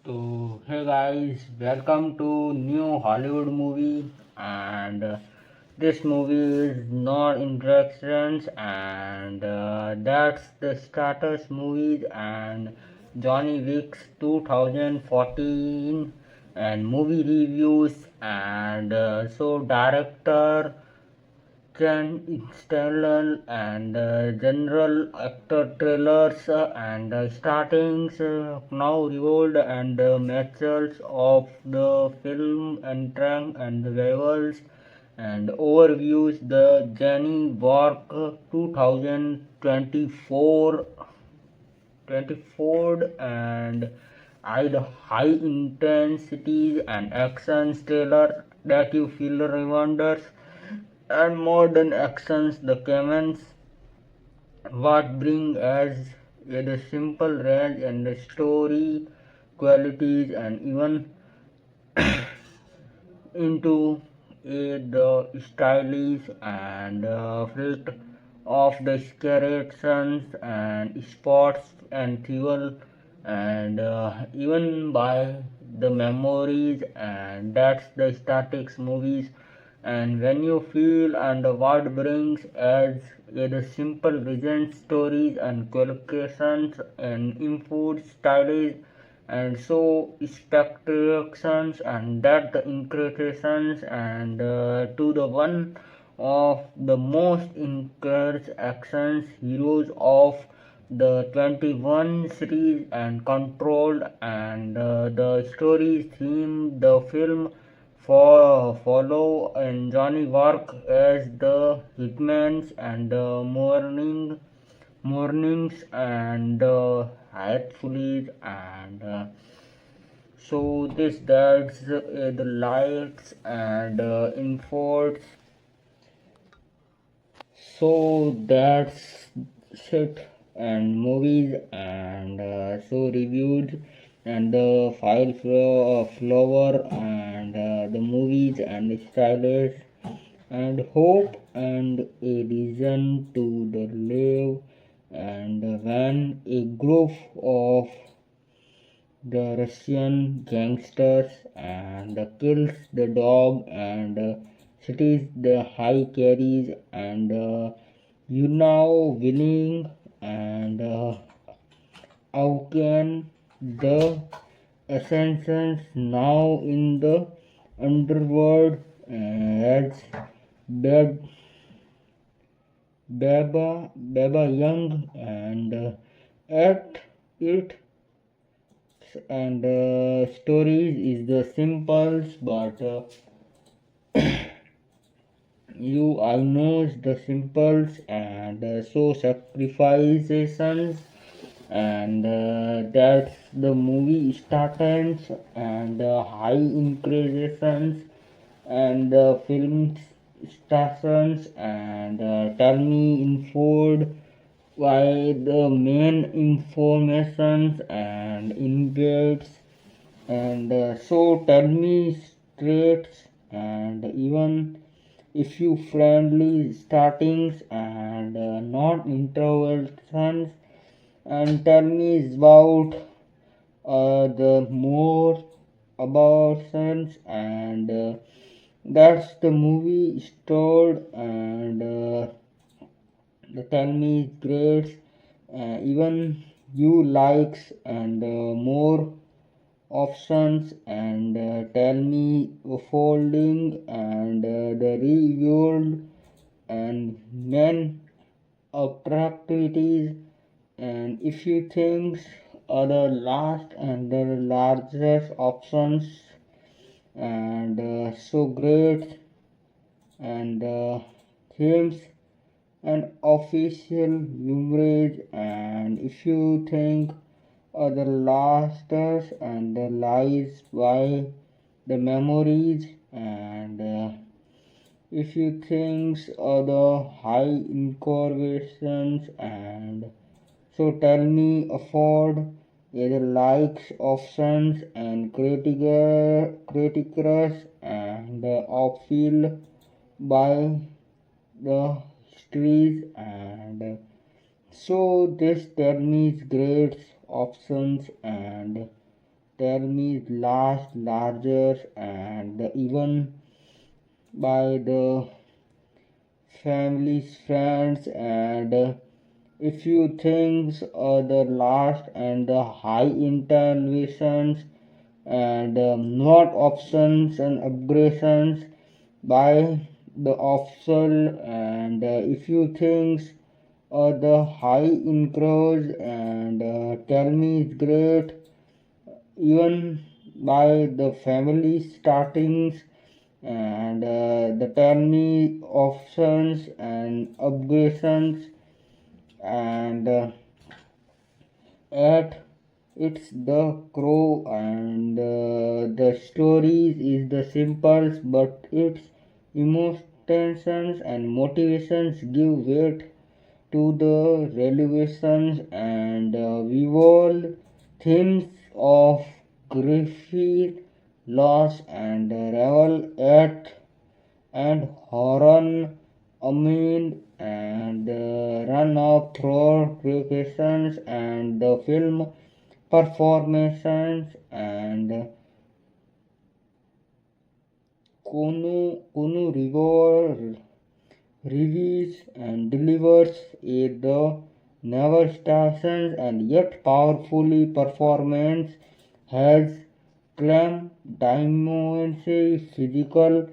So hey guys, welcome to new Hollywood movie, and this movie is not introductions, and that's the status movies and Johnny Wick's 2014 and movie reviews, and so director Ken Stellan and general actor trailers and startings now revolved and matches of the film and trunk and the visuals and overviews the Jenny Work 2024 and either high intensity and action thriller that you feel reminders and modern actions the comments what bring as the simple range and the story qualities and even into the stylish and fit of the skeletons and sports and fuel and even by the memories and that's the statics movies and when you feel and what brings as the simple vision stories and qualifications and input stylish and so expectations and that the increations and to the one of the most encouraged actions heroes of the 21 series and controlled and the story theme the film for follow and Johnny work as the hitmans and mornings and hopefully and so this that's the lights and imports so that's it and movies and so reviewed and the flower and the movies and the stylish and hope and a reason to the live and when a group of the Russian gangsters and kills the dog and cities the high carries and you now willing and how can the ascensions now in the underworld as bad Baba Young and at it and stories is the simples but you I knows the simples and so sacrifices and that's the movie starts and high increases and film stations and tell me informed why the main informations and embeds and so tell me straight and even if you friendly startings and not interventions and tell me about the more about sense and that's the movie stored and the tell me grades even you likes and more options and tell me folding and the revealed and main attractivities and if you think are the last and the largest options and so great and themes and official usage and if you think the lasters and the lies by the memories and if you think the high incorporations and so tell me afford the likes options and criticus and appeal by the histories and so this tell me grades options and tell me last larger and even by the family's friends and if you think the last and the high interventions and not options and upgradations by the official and if you think the high increase and tell me is great even by the family startings and the tell me options and upgradations and at it's the crow and the stories is the simples but its emotions and motivations give weight to the revelations and revolve themes of grief, loss and revel at and horror amid and run of through creations and the film performances and Kunu Reeves and delivers a the never stations and yet powerfully performance has claim dimension physical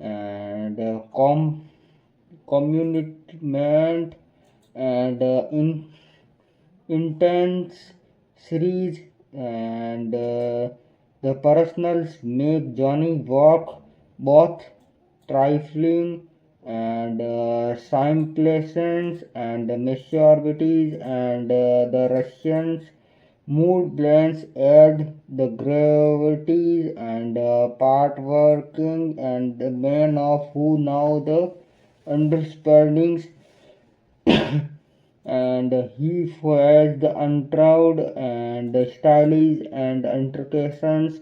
and commitment and intense series and the personals make Johnny walk both trifling and simulations and maturities and the Russians mood blends add the gravities and part working and the man of who now the understandings and he has the untrowed and the stylish and intrications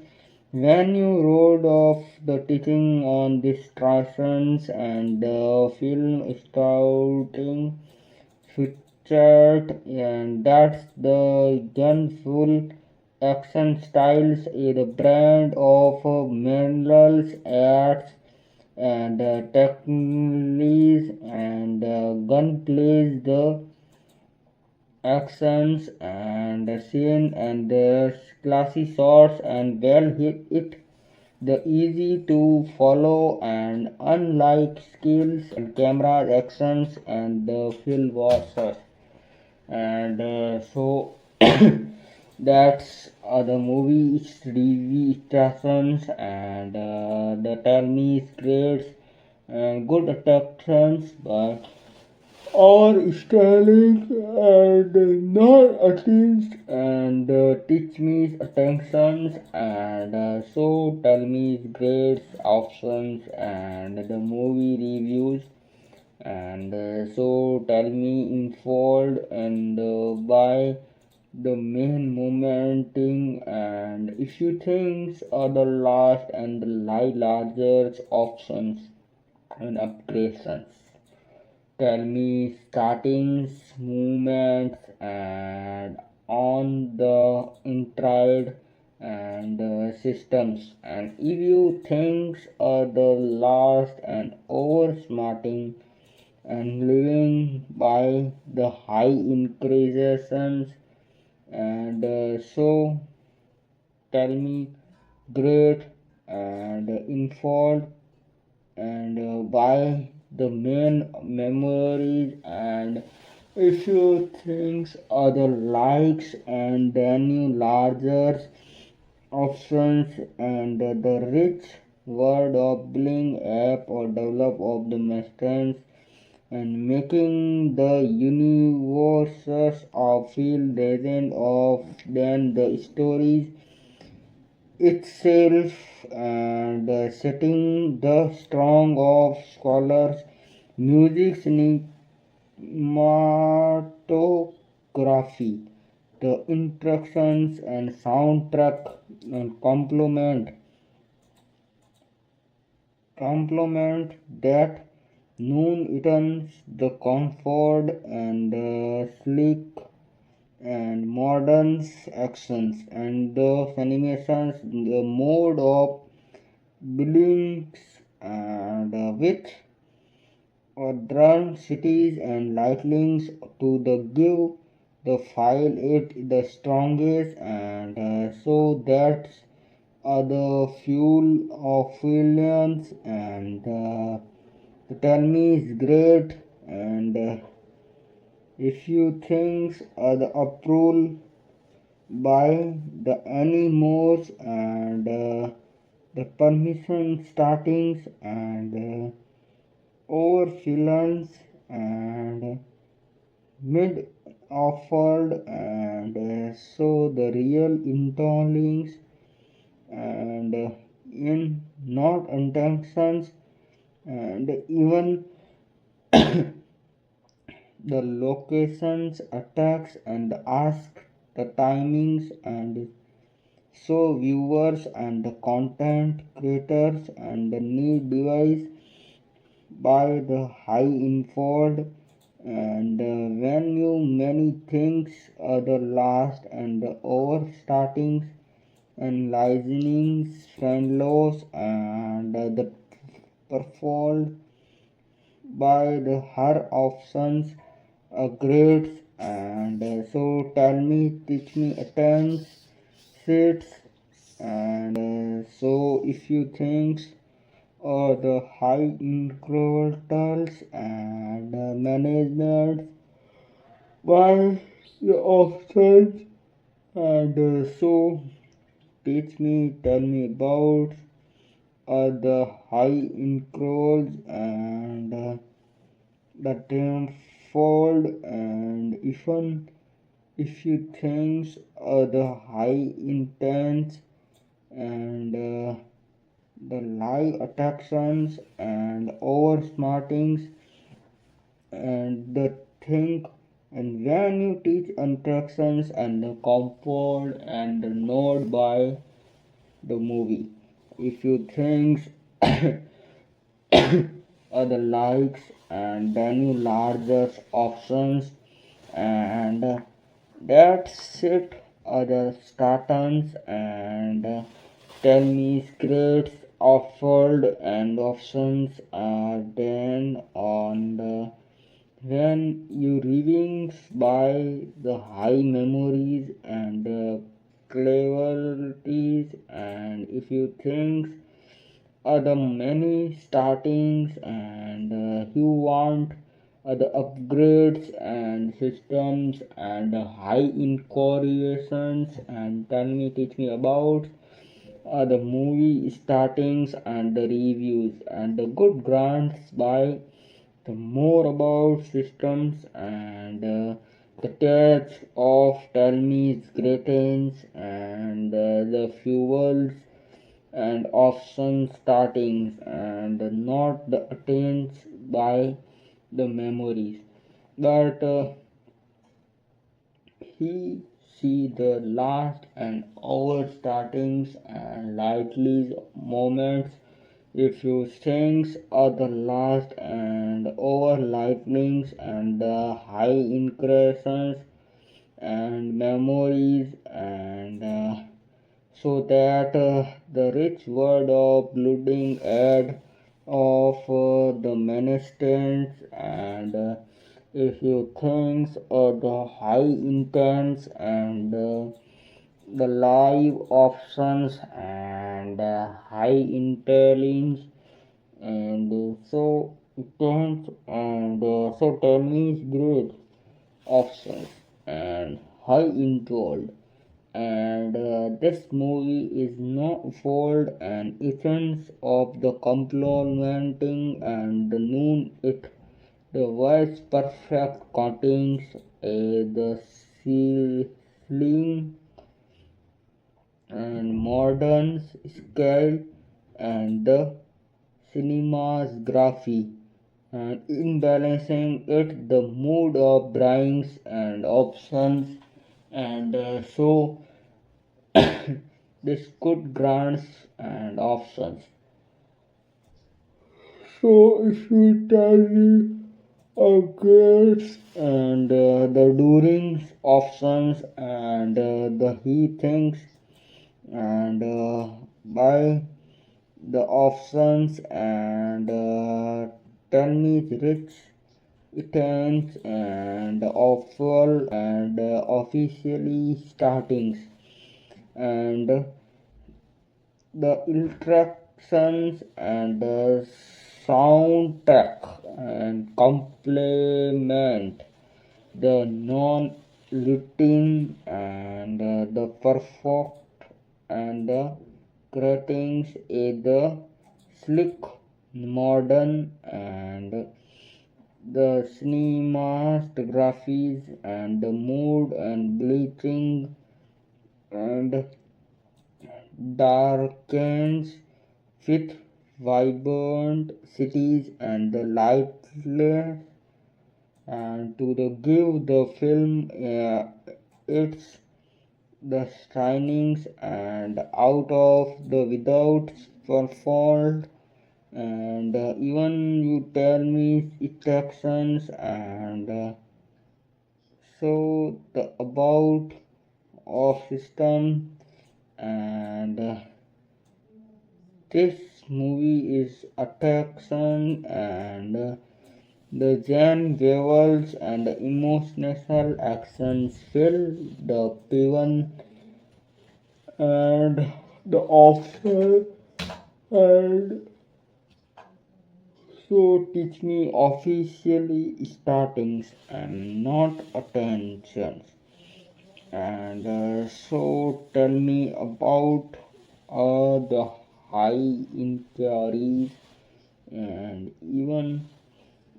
when you rolled off the teaching on distractions and the film scouting featured and that's the gunful action styles is a brand of minerals ads and techniques and gun plays the actions and scene and the classy shots and well hit it the easy to follow and unlike skills and camera actions and the film watchers and so that's the movie review stations and the tell me great and good attractions but or styling and not at least and teach me attentions and so tell me grades options and the movie reviews and so tell me unfold and by the main momenting and if you think are the last and the larger options and upgradations tell me starting movements and on the intrigue and systems and if you think are the last and over smarting and living by the high increases and so tell me great and involved and by the main memories and if you think other likes and then you larger options and the rich word of building app or develop of the masters and making the universes of feel legend of then the stories itself and setting the strong of scholars music cinematography the instructions and soundtrack and complement that noon eatens the comfort and sleek and modern actions and the animations, the mode of buildings and with drone cities and lightnings to the give the file it the strongest and so that's the fuel of villains and tell me is great and if you think the approval by the animals and the permission startings and over villains and mid offered and so the real intolerance and in not intentions and even the locations attacks and ask the timings and so viewers and the content creators and the need device by the high involved and when you many things the last and the over startings and listenings friend loss and the performed by the her options grades and so tell me teach me attends sits and so if you think the high incrementals and management by the options and so teach me tell me about the high incrementals and the tenfold and even if you think the high intense and the live attractions and over smartings and the think and when you teach attractions and the comfort and the node by the movie if you think other likes and then you larger options and that's it other statins and tell me scripts offered and options are then on the when you readings by the high memories and cleverities and if you think the many startings and you want the upgrades and systems and high incorporations and tell me teach me about the movie startings and the reviews and the good grants by the more about systems and the tests of tell me greatens and the fuels and option startings and not the attains by the memories but he see the last and over startings and lightly moments if you things are the last and over lightnings and the high increases and memories and so that the rich word of blooding add of the ministers and if you think the high intents and the live options and high intelligence and so intense and so tell me is great options and high involved and this movie is not fold and essence of the complementing and the noon it the voice perfect contains the ceiling and modern scale and the cinematography and in balancing it the mood of drawings and options and so this could grants and options so if you tell me upgrades and the during options and the he things and buy the options and tell me rich items and offer and officially startings and the illustrations and the soundtrack and complement the non-routine and the perfect and the creatings is the slick modern and the cinematographies and the mood and bleaching and darkens with vibrant cities and the lightless and to the give the film its the shinings and out of the without performed and even you tell me its actions and so the about of system and this movie is attraction and the Jan visuals and the emotional actions fill the paven and the offer and so teach me officially startings and not attentions and so tell me about the high inquiries and even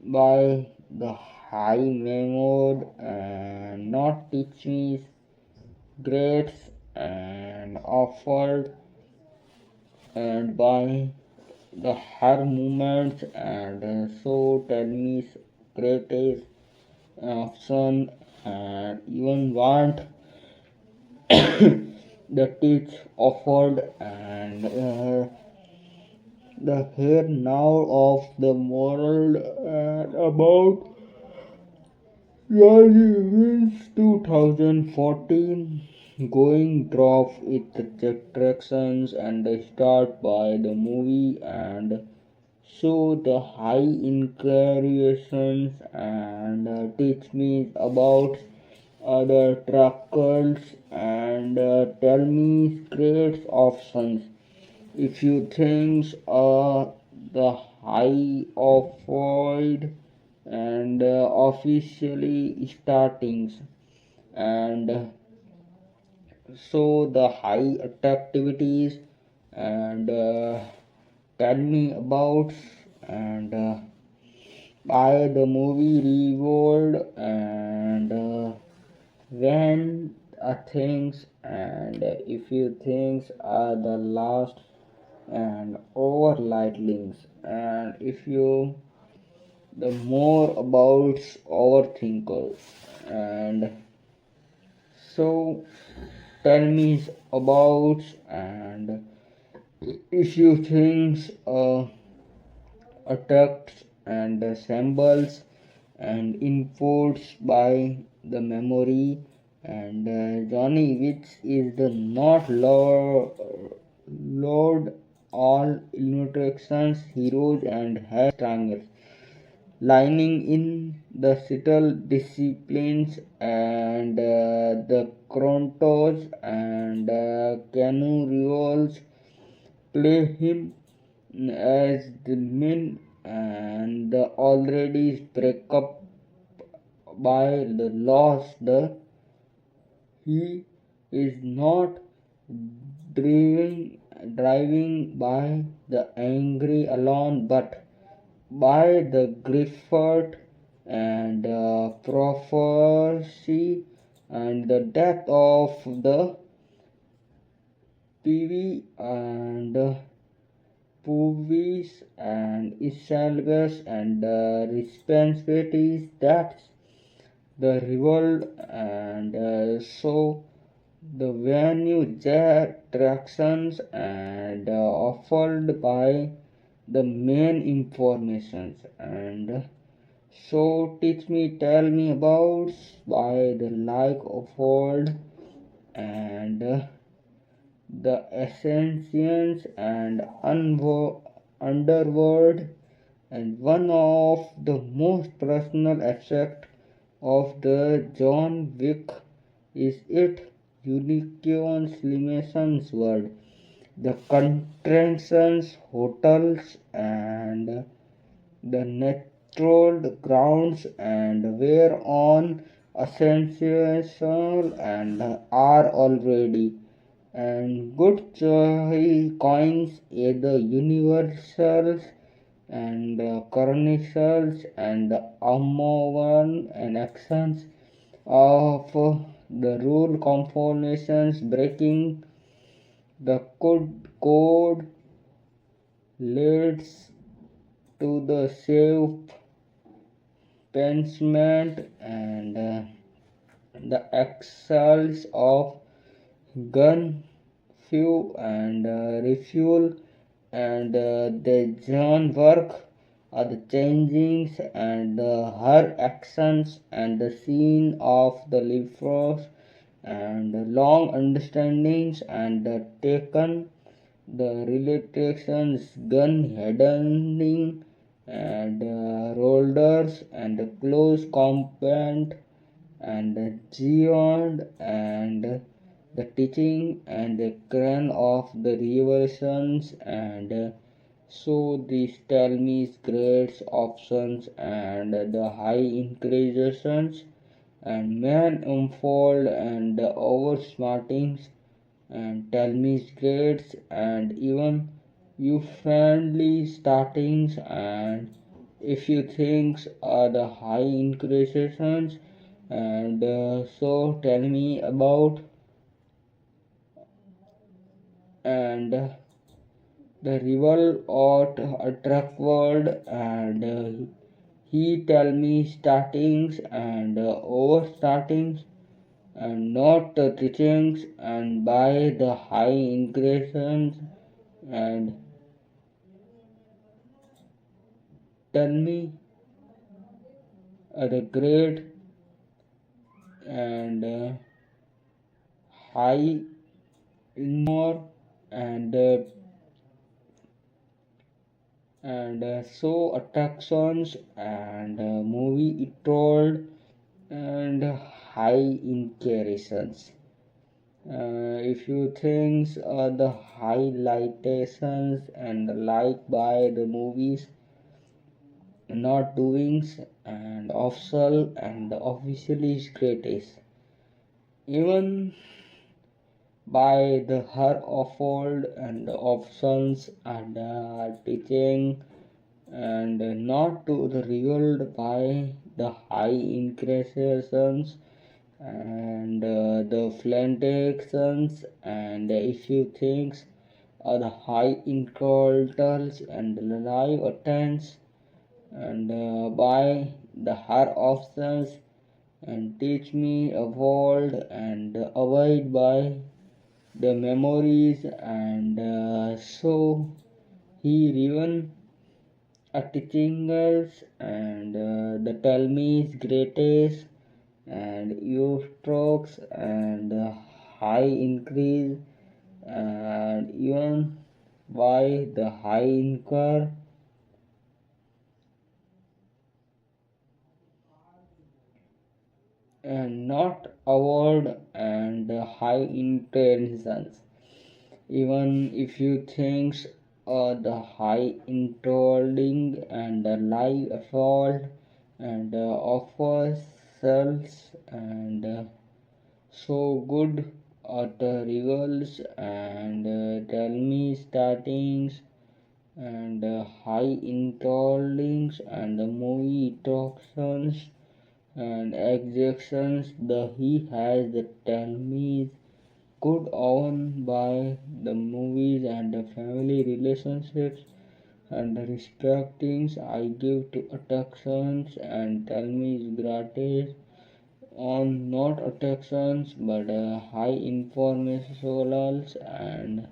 by the high memory and not teach me grades and offered and by the her movements and so tell me greatest option and even want the teach offered and the here now of the world and about Reeves 2014 going drop with the attractions and the start by the movie and show the high inclinations and teach me about other truckers and tell me great options if you think the high avoid and officially startings and so the high activities and tell me about and by the movie revolt and when things and if you things are the last and over lightnings and if you the more about overthinkers and so tell me about and if you think attacks and symbols and inputs by the memory and Johnny which is the not Lord all illustrations heroes and has triangles lining in the subtle disciplines and the Krontos and Keanu play him as the men and the already break up by the loss the he is not driving driving by the angry alone but by the Griffith and prophecy and the death of the PV and Puvis and Isalves and responsibilities that the revolt and so the venue attractions and offered by the main informations and So teach me, tell me about by the like of old and the essentials and underworld, and one of the most personal aspects of the John Wick is its unique Slimason's world. The contractions, hotels, and the natural grounds and where on essential and are already and good coins either universals and coronations and ammovan and actions of the rule conformations breaking the code leads to the safe punishment and the excels of gun fuel and refuel and the John work are the changings and her actions and the scene of the livros and the long understandings and taken the relations gun handling and rollers and close combat and beyond and the teaching and the crown of the revolutions and so these tell me grades options and the high increases and man unfold and the oversmartings and tell me grades and even you friendly startings and if you think are the high increases and so tell me about and the rival art attract world and he tell me startings and over startings and not the teachings and by the high increases and tell me the grade and high more and so attractions and movie it told and high incurations. If you think the highlightations and like by the movies not doings and official and officially is greatest even by the her of and options and teaching and not to the revealed by the high increases and the plantations and issue things are the high incultals and live attends and by the her options and teach me avoid and avoid by the memories and so he even a teaching us and the tell me is greatest and your strokes and high increase and even by the high incur and not award and high intentions even if you think the high introlling and the live effort and offers cells and so good at the rivals and tell me startings and high intolerance and the movie toxins and exactions the he has the tell me good owned by the movies and the family relationships and the respectings I give to attractions and tell me is gratis on not attractions but high informationals and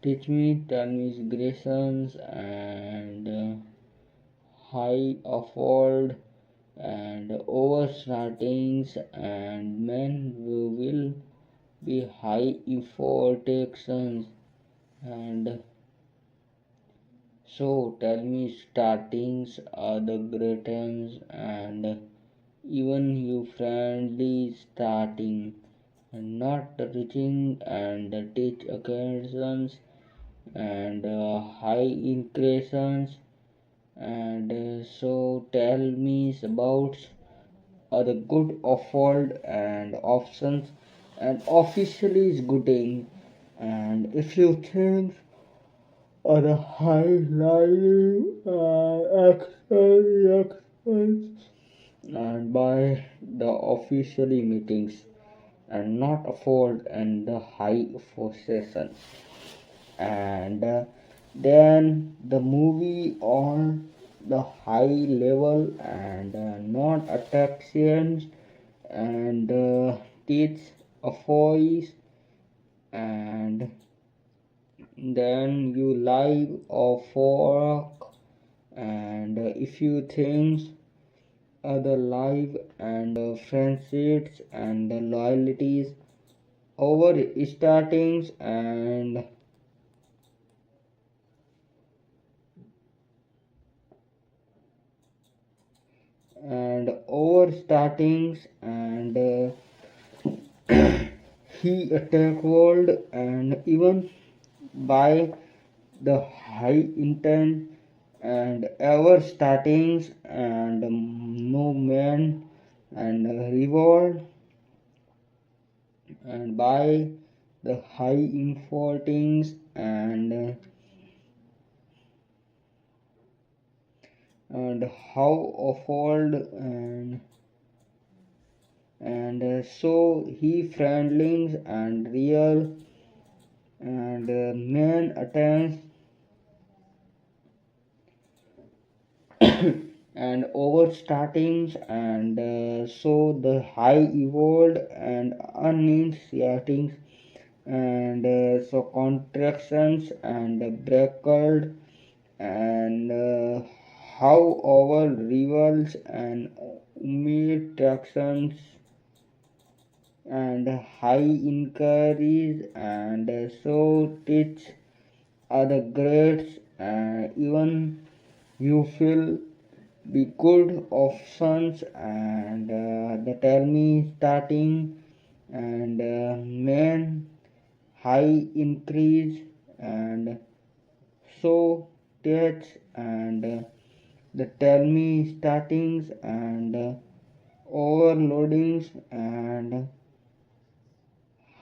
teach me tell me is grations and high afford and overstartings and men will be high expectations. And so tell me, startings are the greatest, and even you friendly starting and not reaching and teach occasions and high increases. And so tell me about the good offered and options and officially is gooding. And if you think the highlight actions and by the officially meetings and not afford and the high possessions. And then the movie on the high level and not attractions and teach a voice. And then you live or fork and if you think other life and friendships and loyalties over startings and over startings and he attack world and even by the high intent and ever startings and no man and reward and by the high importings and how afford and so he friendlings and real and man attempts and over startings and so the high evolved and uninitiatings and so contractions and breaked and how our rivals and umid tractions and high inquiries and so teach are the grades even you feel be good options and the tell me starting and main high increase and so teach and the tell me startings and overloadings and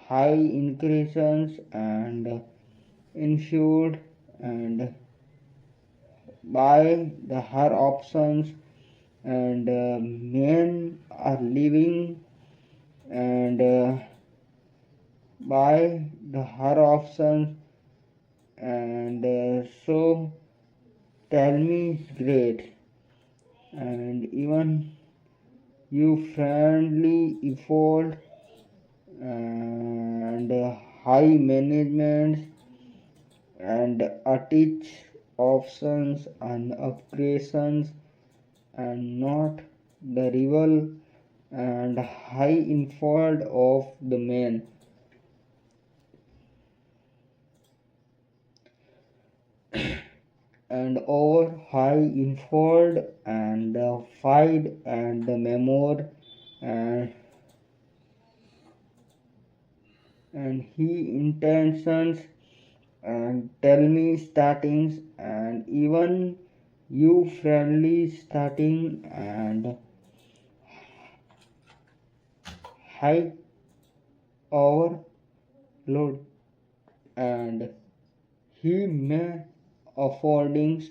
high increases and insured and by the her options and men are living and by the her options and so tell me is great and even you friendly effort and high management and teach options and upgradations and not the rival and high infold of the man and over high infold and the fight and the memory and he intentions and tell me startings and even you friendly starting and high overload and he may affordings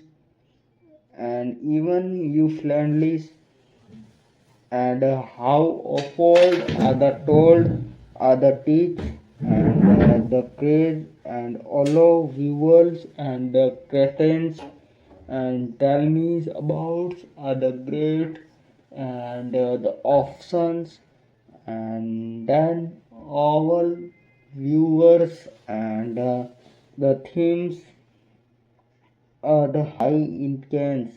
and even you friendly and how afford are the told are the teach and the craze and allow viewers and the cretins and tell me about the great and the options and then all viewers and the themes are the high intents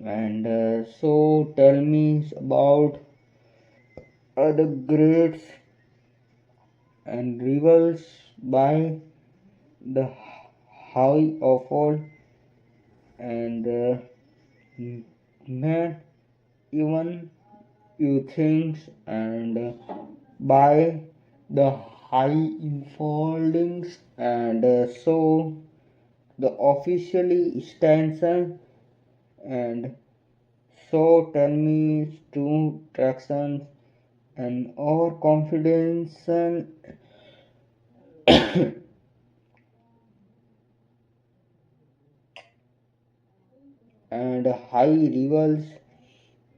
And so tell me about other greats and rivals by the high of all and man even you think and by the high unfoldings and so the officially stands and so tell me two tractions and overconfidence and high levels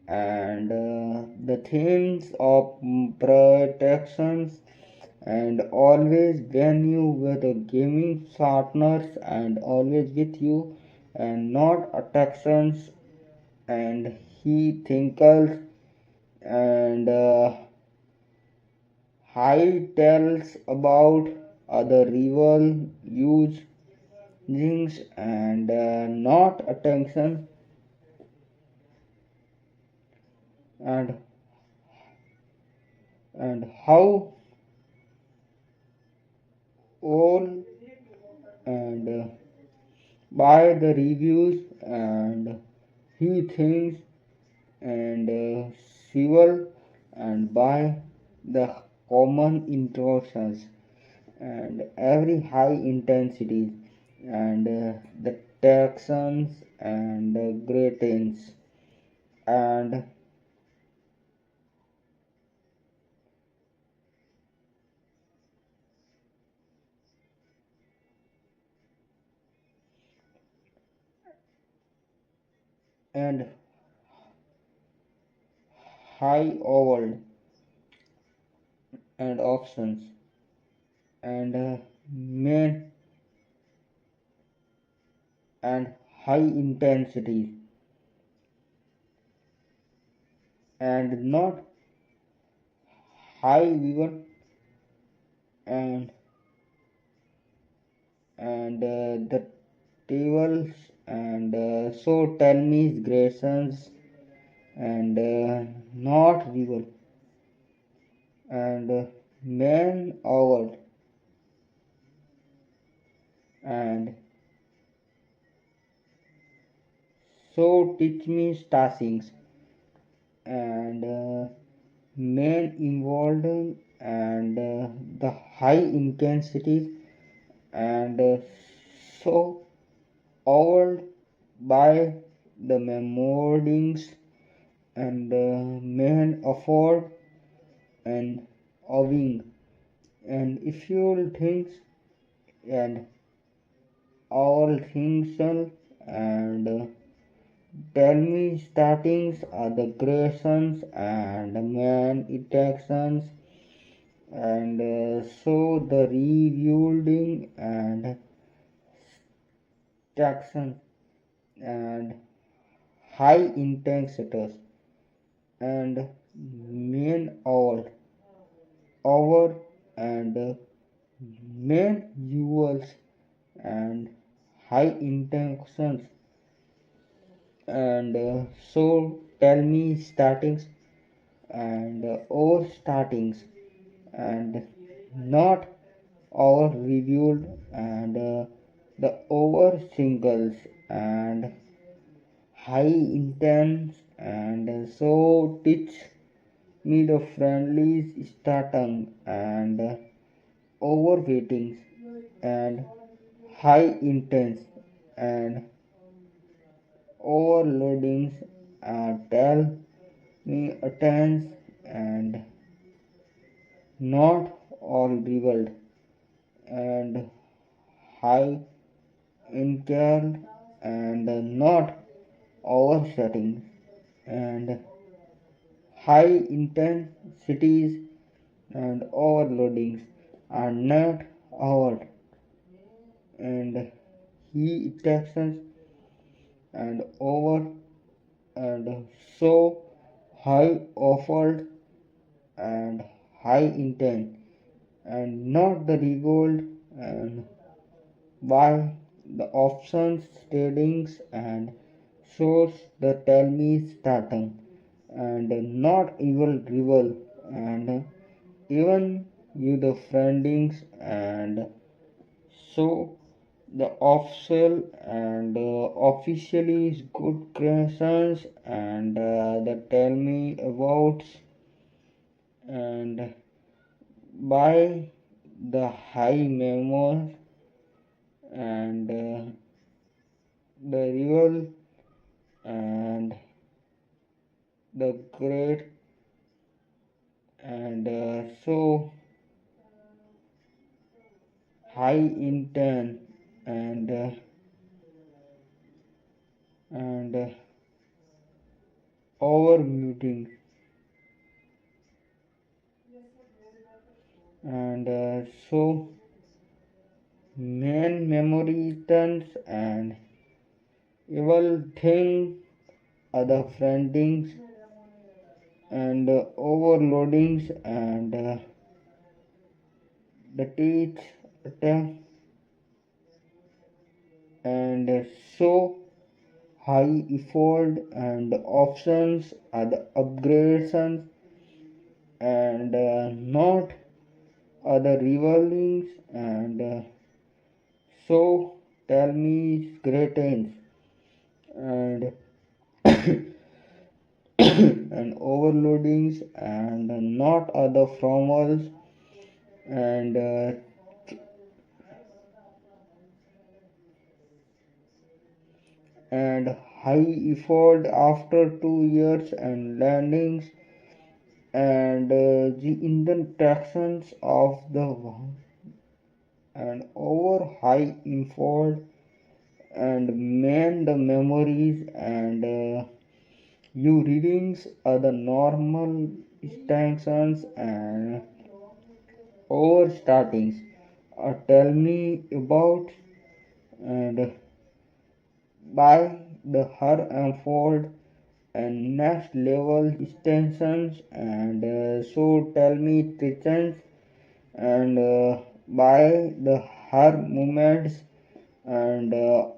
and the themes of protections and always when you with the gaming partners and always with you and not attractions and he thinkers and high tells about other rival use things and not attention and how all and by the reviews and he thinks and civil and by the common interactions and every high intensity and the Texans and Gretens and and high oval and options and main and high intensity and not high vivid and the tables and so tell me Graysons and not river and man owl and so teach me stashings and man involved and the high intensity and so awed by the memorings and man afford and awing and if you think and all things and tell me startings are the creations and man interactions and so the rebuilding and traction and high intensities and main all over and main jewels and high intentions and so tell me startings and over startings and not over reviewed and the over singles and high intense and so teach me the friendly starting and overweighting and high intense and overloadings tell me attends and not all revealed and high incurred and not oversetting and high intensities and overloadings are not out and he attacks and over and so high offered and high intent and not the revolt and by the options tradings and shows the tell me starting and not evil rival and even you the friendings and so the official and officially is good creations and the tell me about and by the high memory and the rival and the great and so high intent and over muting and so main memory turns and evil thing other friendings and overloadings and the teeth attack and so high effort and options are the upgradations and not other revolvings and so tell me greatens and and overloadings and not other formals and and high effort after 2 years and landings and the interactions of the and over high effort and man the memories and you readings are the normal extensions and over startings tell me about and by the her unfold and next level extensions and so tell me treatments and by the her movements and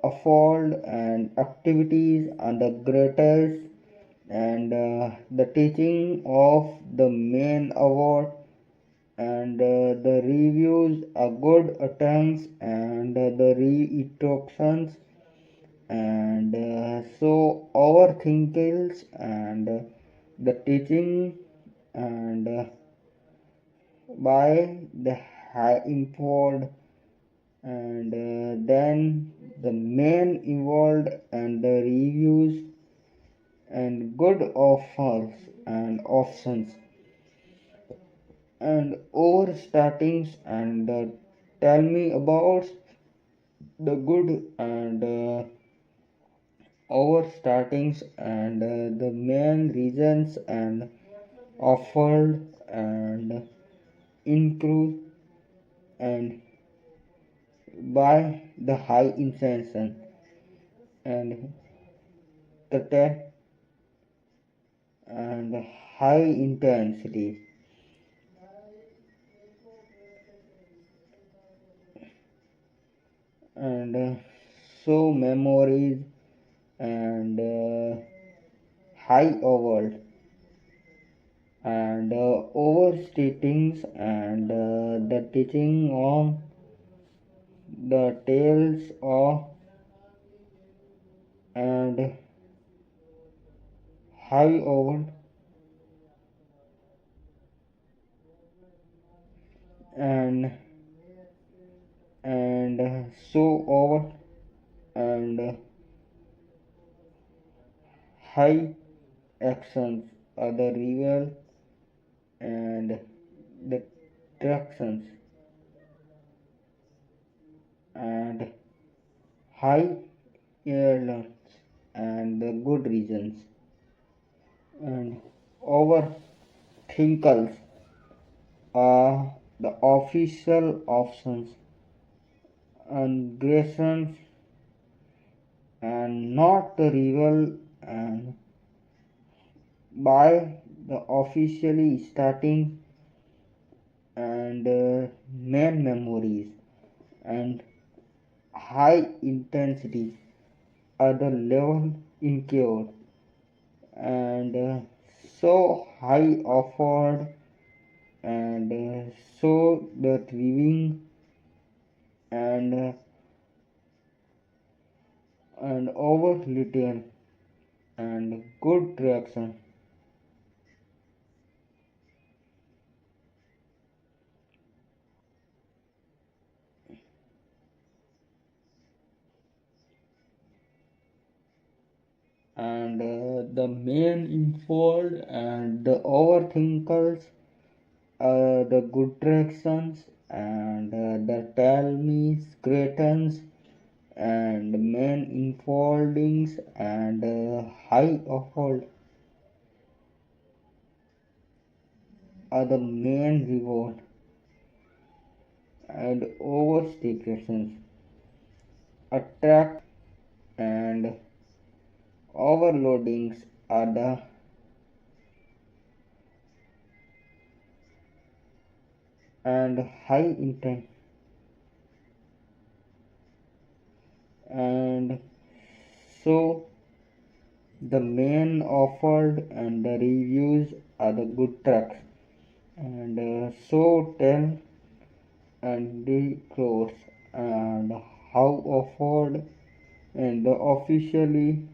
afford and activities are the greatest and the teaching of the main award and the reviews are good attempts and the re-instructions and so overthinkings and the teaching and by the high import and then the main involved and the reviews and good offers and options and over startings and tell me about the good and over startings and the main reasons and offered and include and by the high intention and the and high intensity and so memories and high over and overstatings and the teaching on the tales of and high over and so over and high actions are the real and the tractions and high airlines and the good reasons and overthinkers are the official options and grations and not the rival and by the officially starting and main memories and high intensity are the level incurred and so high offered and so the thriving and over little and good traction and the main involved and the overthinkers the good tractions and the tell me scratons and main unfoldings and high unfold are the main reward and overstimulations attract and overloadings are the and high intent and so the main offered and the reviews are the good tracks and so tell and the close and how offered and officially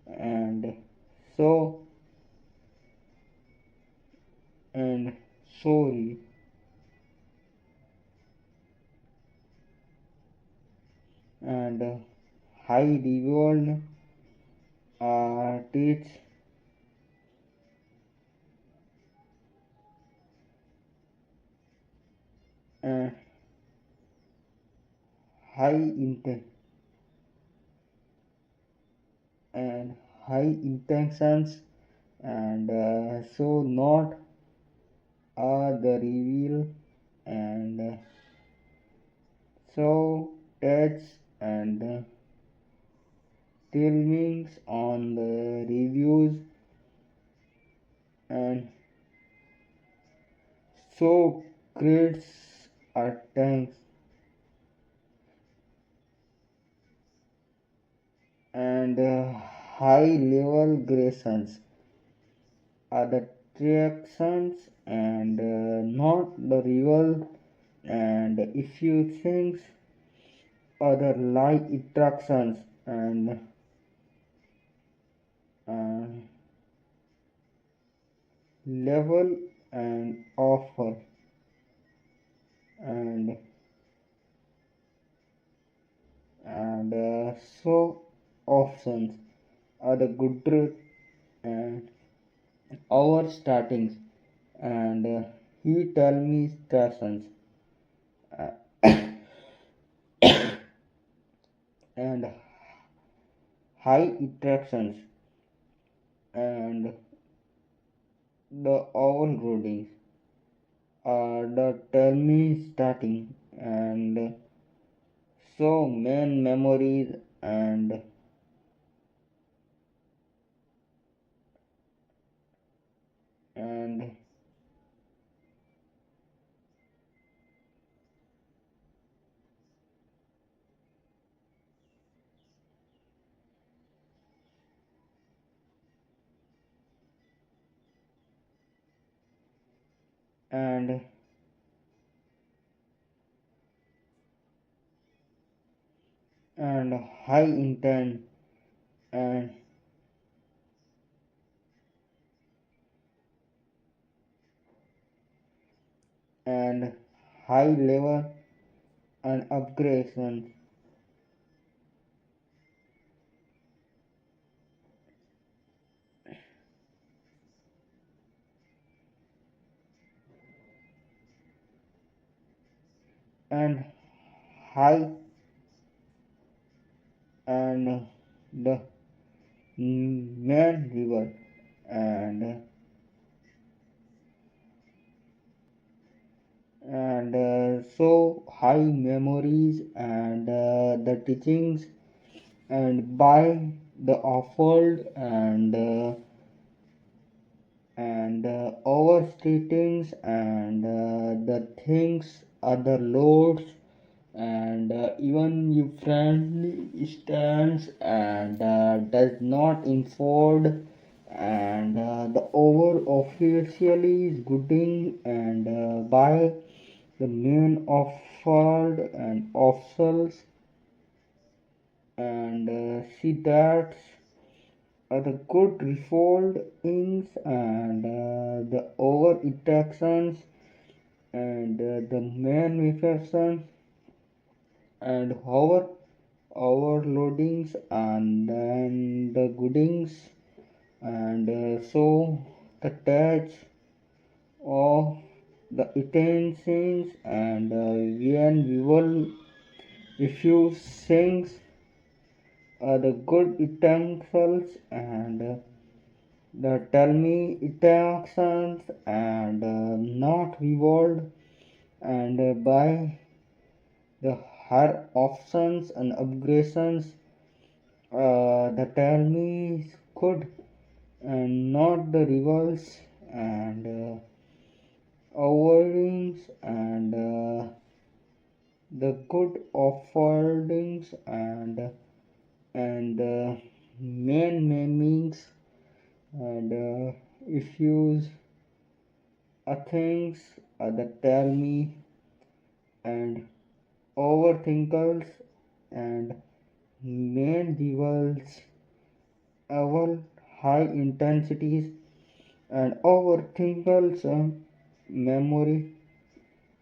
and so and sorry and high reward teach and high intent and high intentions and so not are the reveal and so touch and filmings on the reviews and so creates at times and high level gradations are the reactions and not the real and if you think other like attractions and uh, level and offer and so options are the good rate and our startings and he tell me stations and high attractions and the overloading the tell me starting and so main memories and and and high intent and and high level and upgradation and high and the main river and so high memories and the teachings and by the offered and overstating and the things other loads and even if friendly stands and does not enforce and the over officially is gooding and by the main offered and officials and see that the good refoldings and the over interactions and the manifestations and overloadings and then the goodings and so the touch of the intentions and when we will refuse things the good utensils and the tell me interactions and not revolved and by the her options and upgradations the tell me is good and not the revolves and avoidings and the good offerings and main meanings and if use things that tell me and overthinkers and main devils our high intensities and overthinkers memory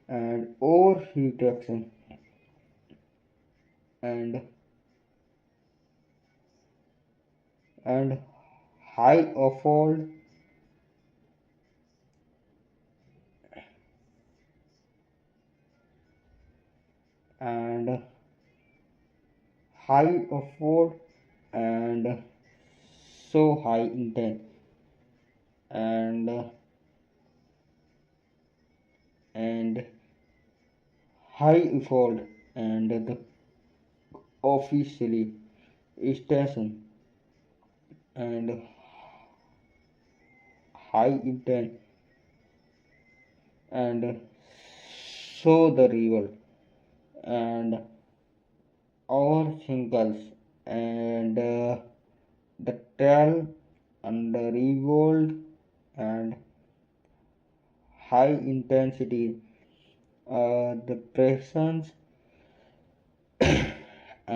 and overreduction and and high afford and high afford and so high intent and and high effort and the officially station and high intent and so the river and our singles and the tell and the revolt and high intensity the presence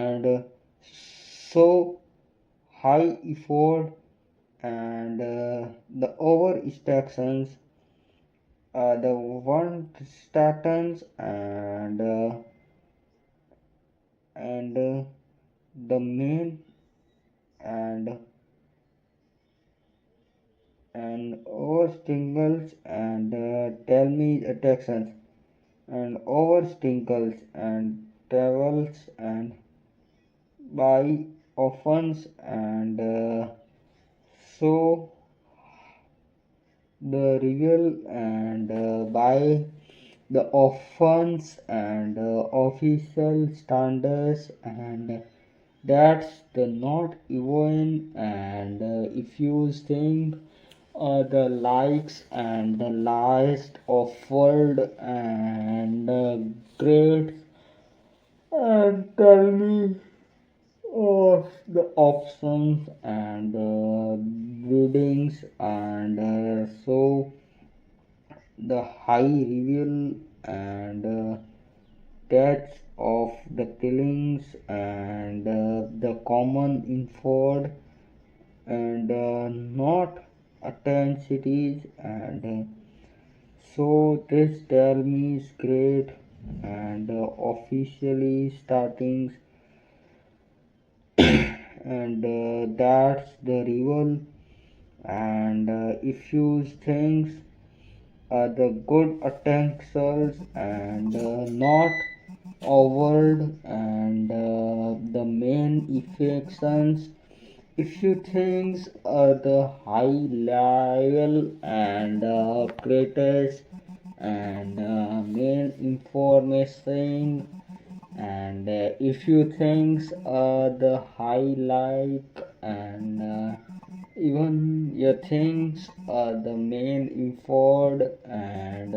and so high effort and the over extractions the one statins and the main and over stingles and tell me attractions and over stingles and travels and by offense and so the reveal and by the offense and official standards and that's the not even and if you think the likes and the last offered and grades and tell me of the options and biddings and so the high reveal and catch of the killings and the common inford and not intensities and so this tell me is great and officially starting and that's the rival and if you things the good utensils and not overt and the main affections if you things the high level and greatest and main information and if you things the highlight and Even your things are the main effort and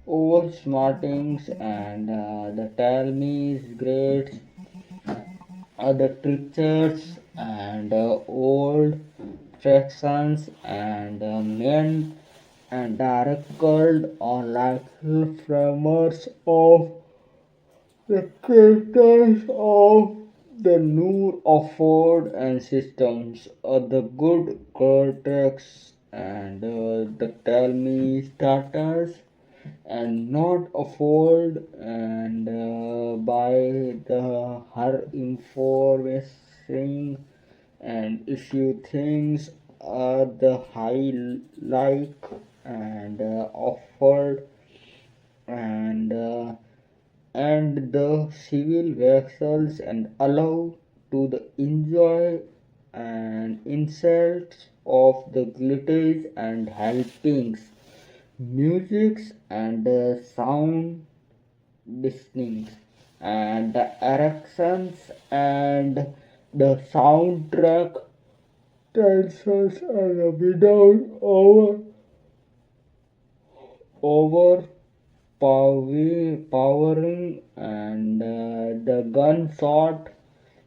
over smartings and the tell me is great the preachers and old fractions and men and directed are like framers of the creators of the new afford and systems of the good cortex and the tell me starters and not afford and by the her information and issue things are the high like and offered and the civil vessels and allow to the enjoy and insults of the glitters and helpings musics and sound listenings and the erections and the soundtrack tells us without overpowering and the gunshot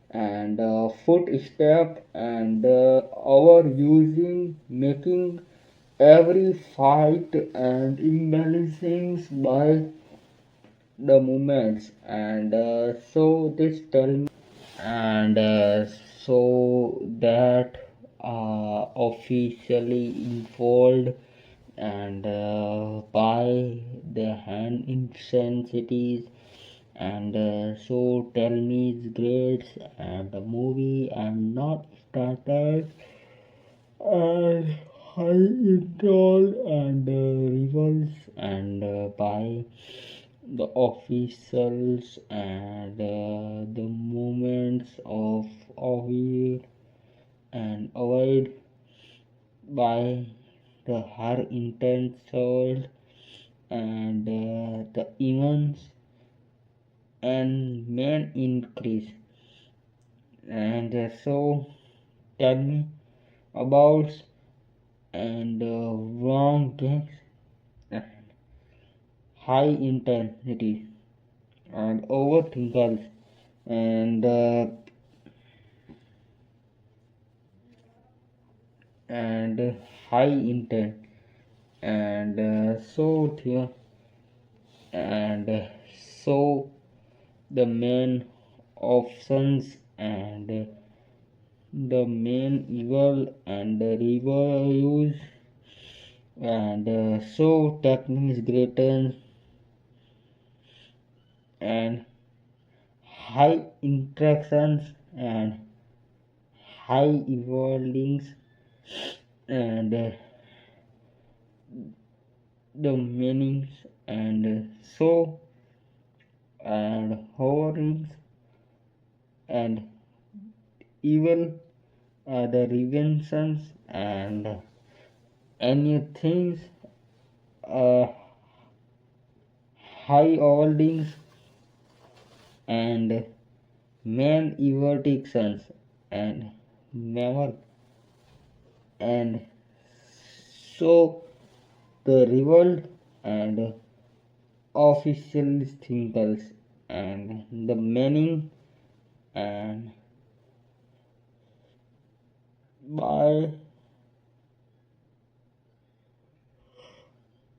and footstep and our using making every fight and imbalancing by the movements and so this tell me and so that officially involved and by the hand intensities and so tell me it's great and the movie and not started and high intro and rivals and by the officials and the movements of avoid and avoid by the her intentions and the events and main increase and so tell me about and wrong games and high intensity and overthinkers and and high intent and and so the main options and the main evil and the reviews and so techniques greater and high interactions and high evolvings and the meanings and so and hoverings and even the reventions and anything uh, high holdings and main evictions and never and so the revolt and official thinkers and the meaning and by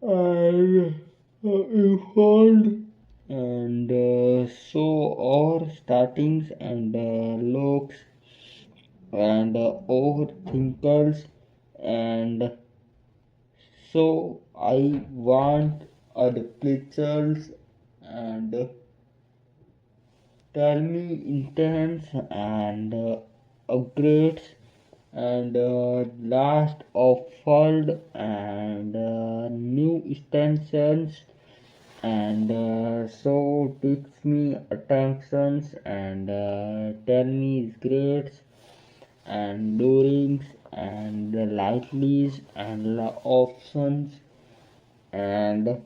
and evolved and so our startings and looks and overthinkers and so I want the pictures and tell me intense and upgrades and last offered and new extensions and so takes me attentions and tell me is great and doings and the lightlies and the options and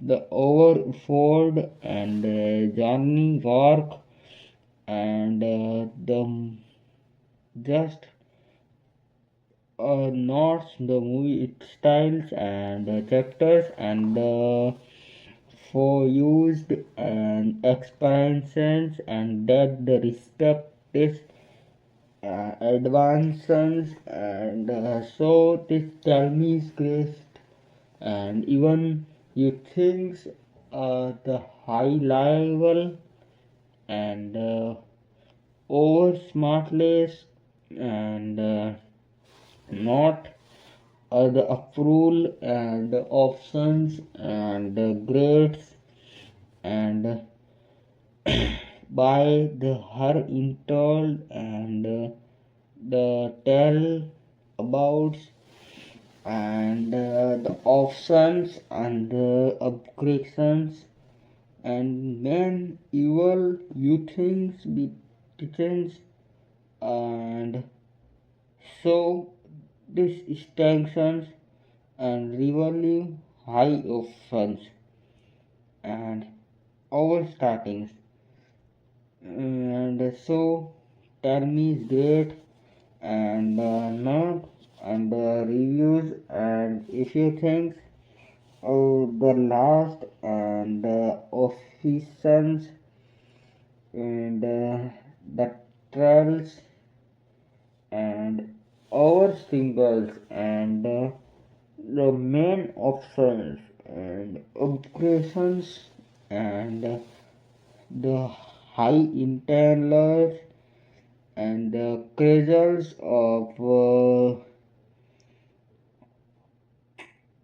the overford and journey work and the just notes the movie its styles and chapters and for used and experiences and that the respect is advances and so this tell me is great and even you think the high level and over smartless and not the approval and options and grades and by the her installed and the tell about and the options and the upgradations and when evil you things be teachings and so this extensions and rivalry high options and over startings and so tell me is great and not and reviews and if you think the last and officials and the trials and our singles and the main options and upgradations and the high internals and the cradles of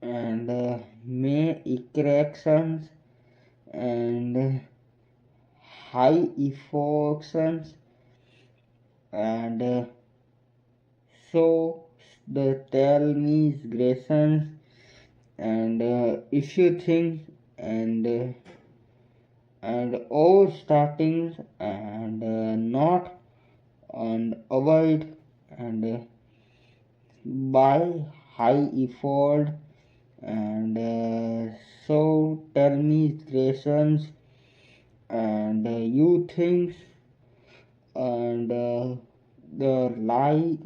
and may erections and high effusions and so the tell me grations and if you think and all startings and not and avoid and by high effort and so tell me creations and you think and the like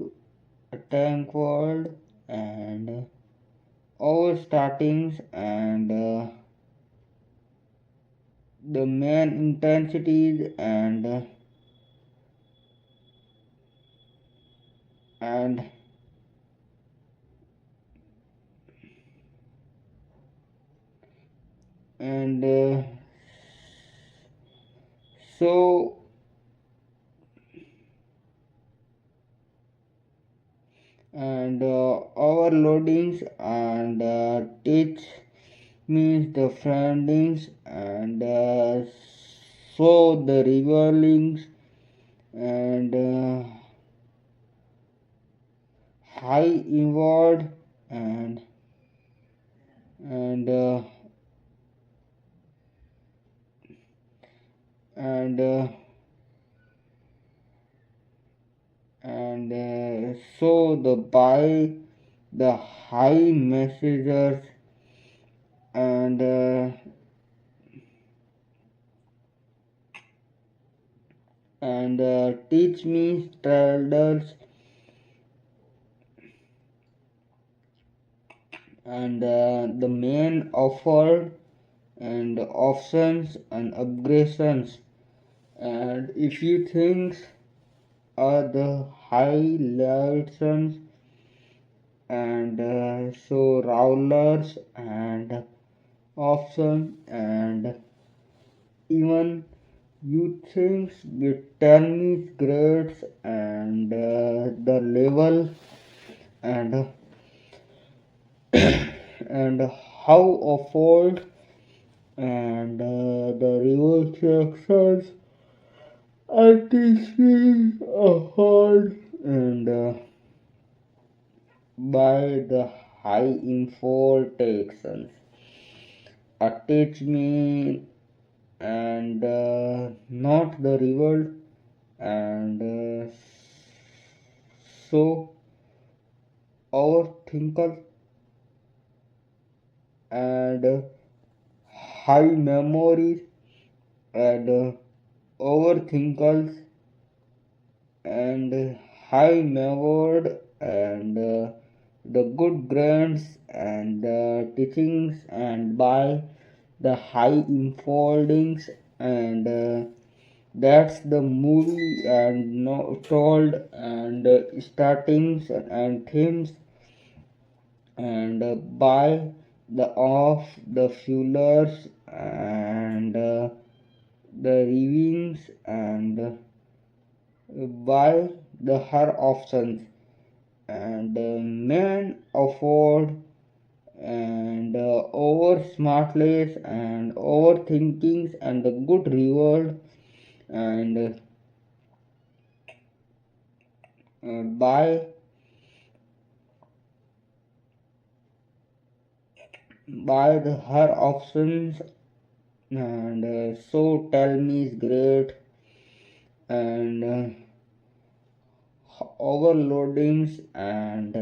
tank world and all startings and the main intensities and and so and overloadings and teach means the friendings and so the revealings and high inward and and uh, and so the by the high messengers and teach me traders and the main offer and options and upgradations and if you think are the highlights and so rollers and options and even you think with tennis grades and the level and and how afford and the reward sections are teaching a hard and by the high importations teach me and not the reward and so our thinker and high memories and overthinkers and high mavored and the good grants and the teachings and by the high unfoldings and that's the movie and no, told and startings and themes and by the of the fuelers and the readings and by the her options and men afford and over smartless and overthinkings and the good reward and by the her options and so tell me is great and overloadings and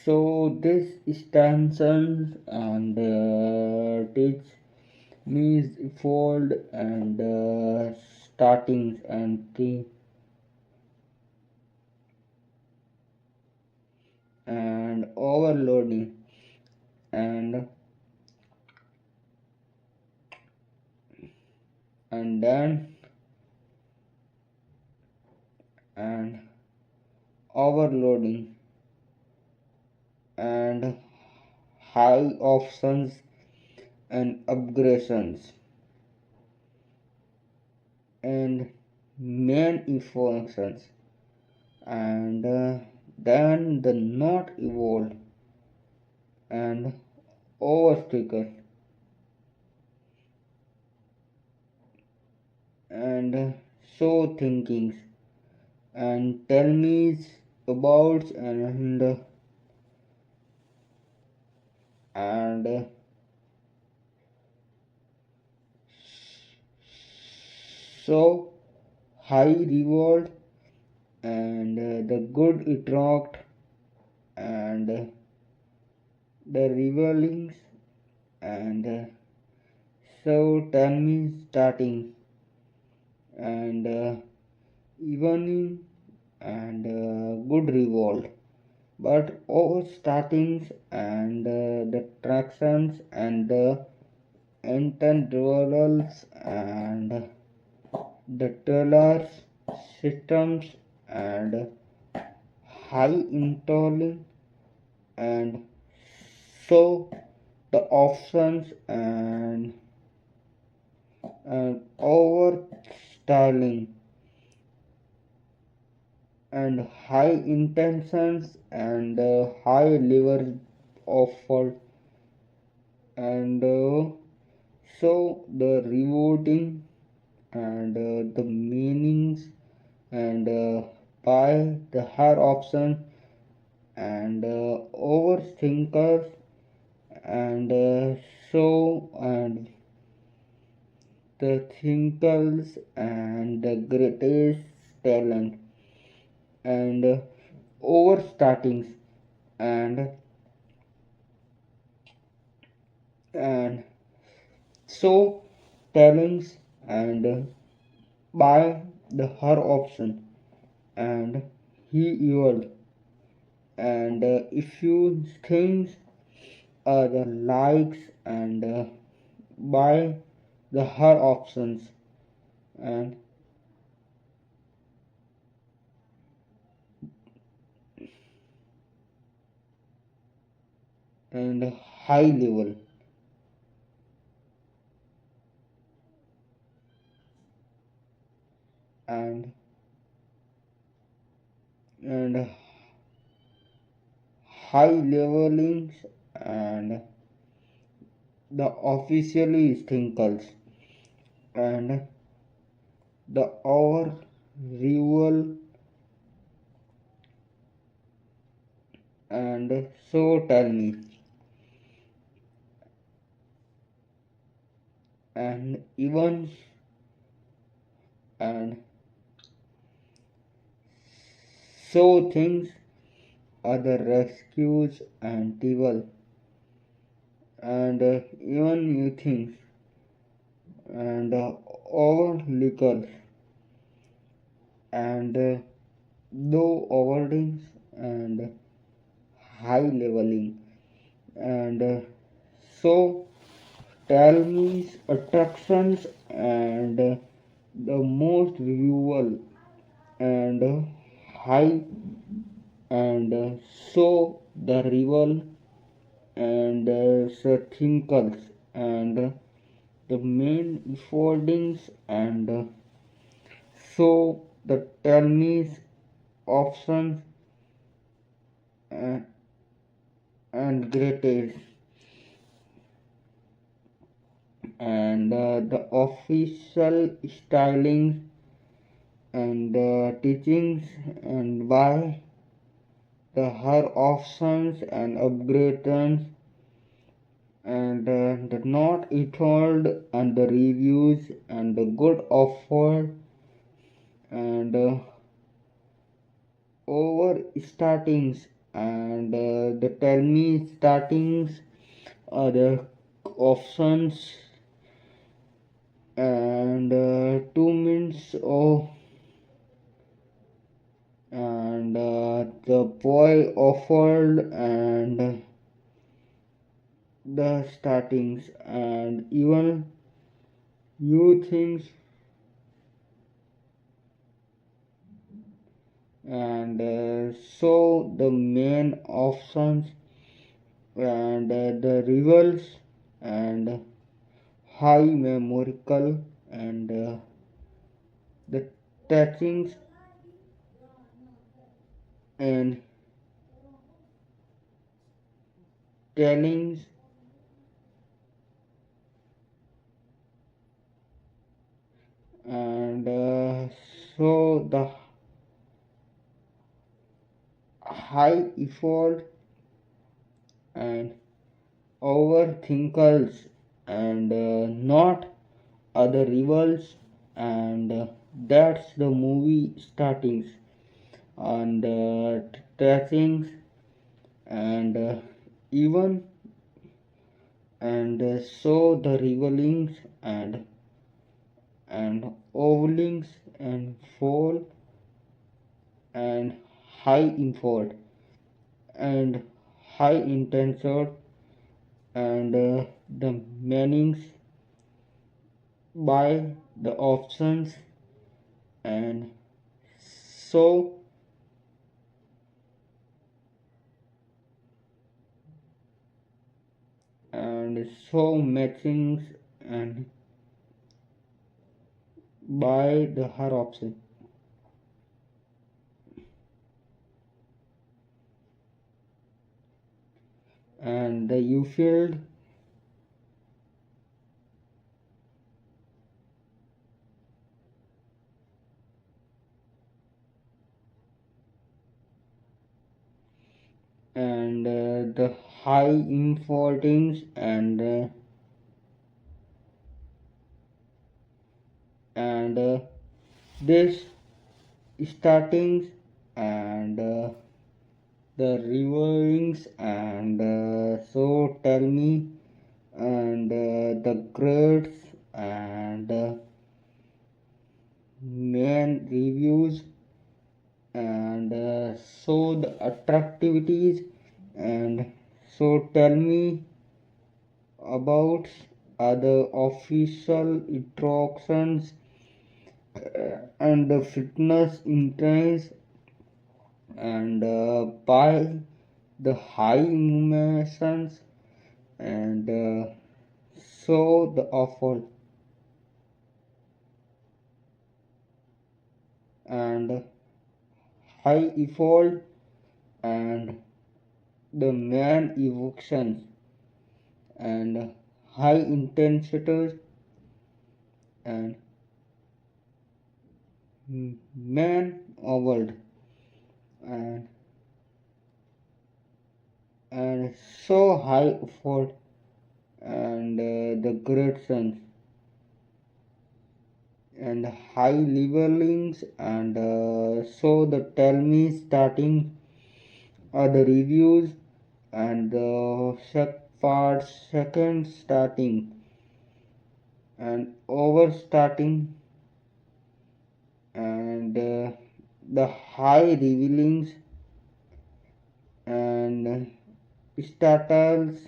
so this extensions and teach me fold and startings and and overloading and then and overloading and high options and upgradations and main functions and then the not evolved and overtaken and so thinkings and tell me about and so high reward and the good attract and the revelings and so tell me starting and evening and good reward but all startings and the tractions and the intervals and the tailors systems and high intolerance and so the options and over styling and high intentions and high level of fault and so the rewarding and the meanings and by the higher option and overthinkers and so and the thinkers and the greatest talent and overstartings and and so talents and by the her option and he evolved and if you things are the likes and by the her options and high level and and high levelings and the officially thinkers and the our rival and so tell me and even and so things are the rescues and evil and even you think and over liquor and low overdings and high leveling. And so tell me attractions and the most visual and high and so the rival and circles and the main foldings and so the tell me options uh, and greatest and the official styling and teachings and why the her options and upgrades and the not told and the reviews and the good offer and over startings and the tell me startings are the options and 2 minutes of and the boy offered and the startings and even you things and so the main options and the rivals and high memorical and the touchings and tellings and so the high effort and overthinkers and not other rivals and that's the movie startings and touchings and even and so the revelings and ovalings and fall and high import and high intensity and the meanings by the options and so and so matchings and by the her option and the you field and the high importance and this startings and the reviewings and so tell me and the grades and main reviews and so the attractivities and so tell me about other official instructions and the fitness intense and by the high emotions and so the awful and high effort and the man evictions and high intensity and man overed and so high effort and the great sense and high levelings and so the tell me starting the reviews and the part second starting and over starting and the high revealings and startles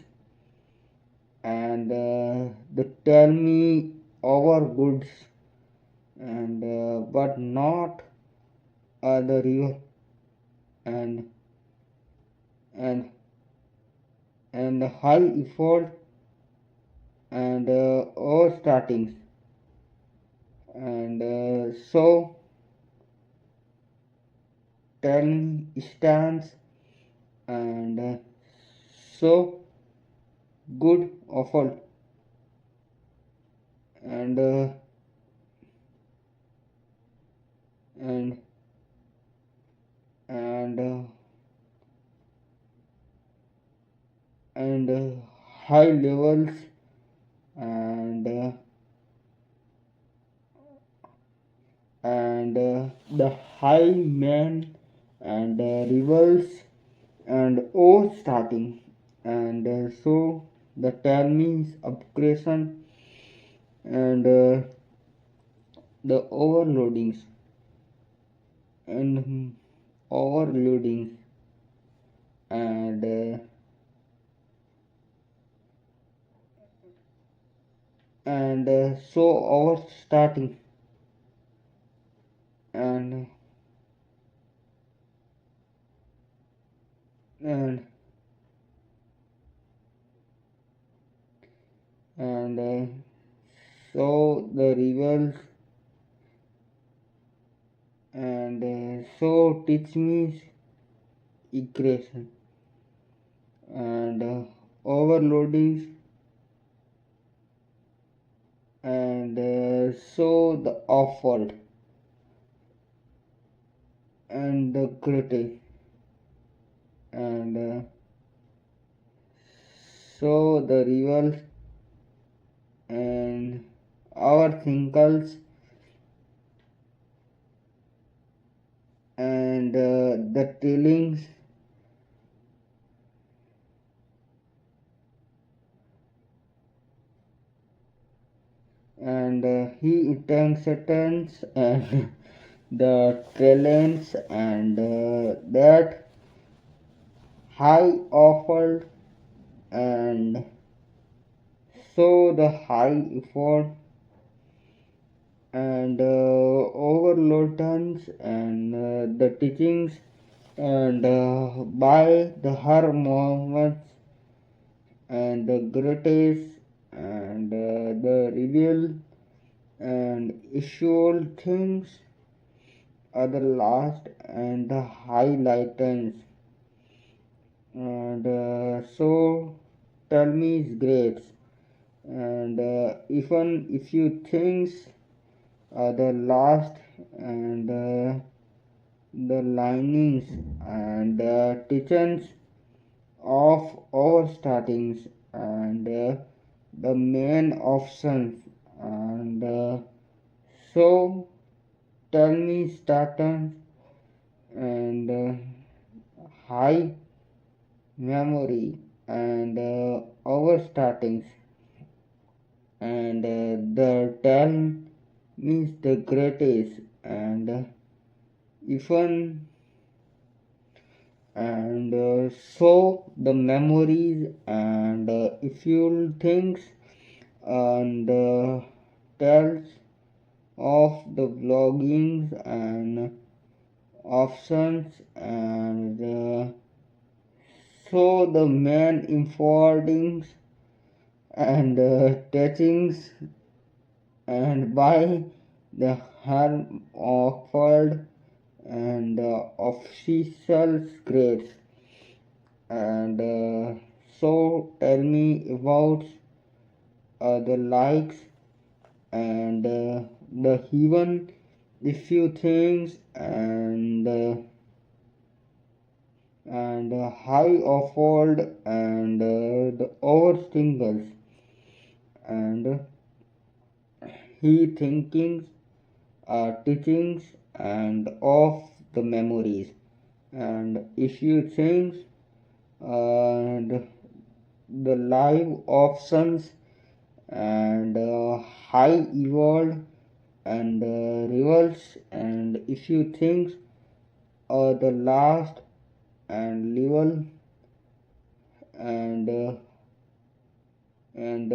and the tell me over goods and but not the real and and and high effort and all startings and so ten stands and so good awful and and and and high levels and the high man and rivers and O starting and so the terms upgradation and the overloadings and overloadings and so over starting and and and so the rivers and so teach me equation and overloadings and so the awful and the critic and so the rivals and our thinkers and the tellings and he intensitens and the talents and that high offered and so the high effort and overloadens and the teachings and by the her moments and the greatest and the reveal and issued things are the last and the highlightens and so tell me is great and even if you think the last and the linings and teachings of our startings and the main options and so tell me starters and high memory and our startings and the tell means the greatest and even and so the memories and if you things and tells of the vloggings and options and so the main informings and teachings and by the harm offered and official grades and so tell me about the likes and the even if you things and high offered and the overstingles and he thinkings teachings and of the memories and if you think and the live options and high evolved and rivals and if you think the last and level and and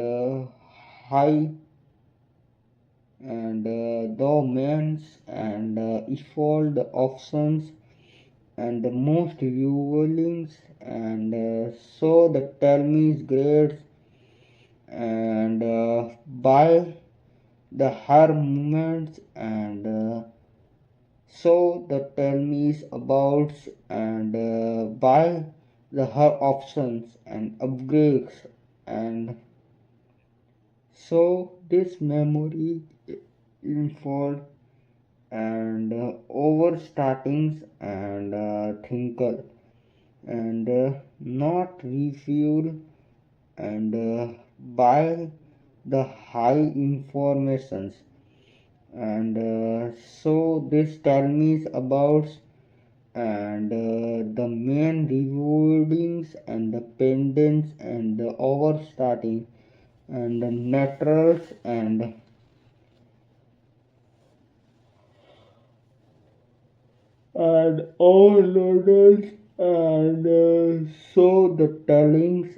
high and domains and evolved options and the most viewings and so the tell me grades and by the her movements and so the tell me about and by the her options and upgrades and so this memory involved and over startings and thinker and not refuel and by the high informations and so this tell me about and the main rewardings and the pendants and the overstarting and the naturals and overloaded and so the tellings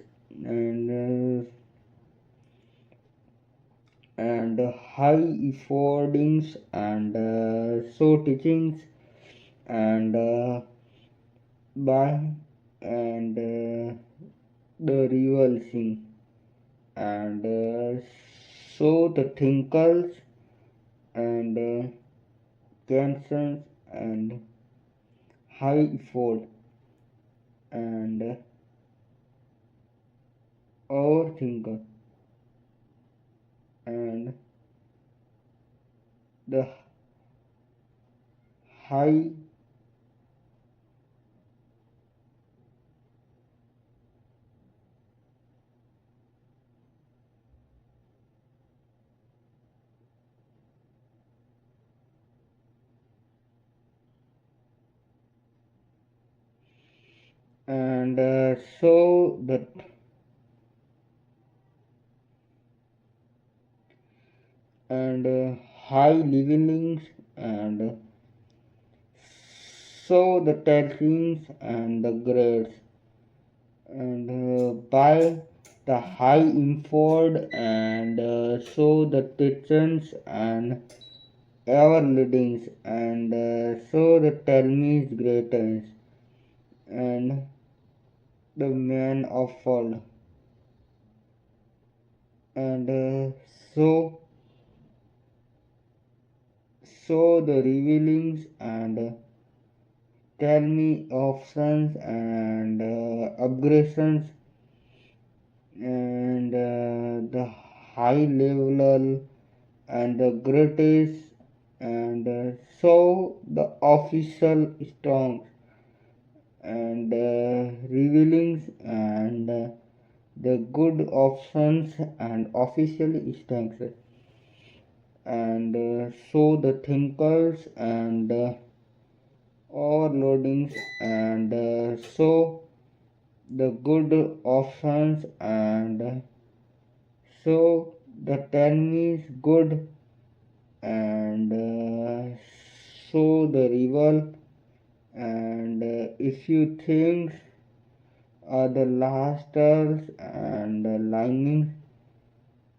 and high affordings and so teachings and by and the reversing and so the thinkers and cancers and high effort and overthinker and the high and so the and high levelings and so the techniques and the grades and by the high informed and so the teachings and ever leadings and so the tell me greatest and the man of fall and so the revealings and tell me options and upgradations and the high level and the greatest and so the official strong and revealings and the good options and officially strengths and so the thinkers and overloadings and so the good options and so the term is good and so the rival and if you think are the lasters and linings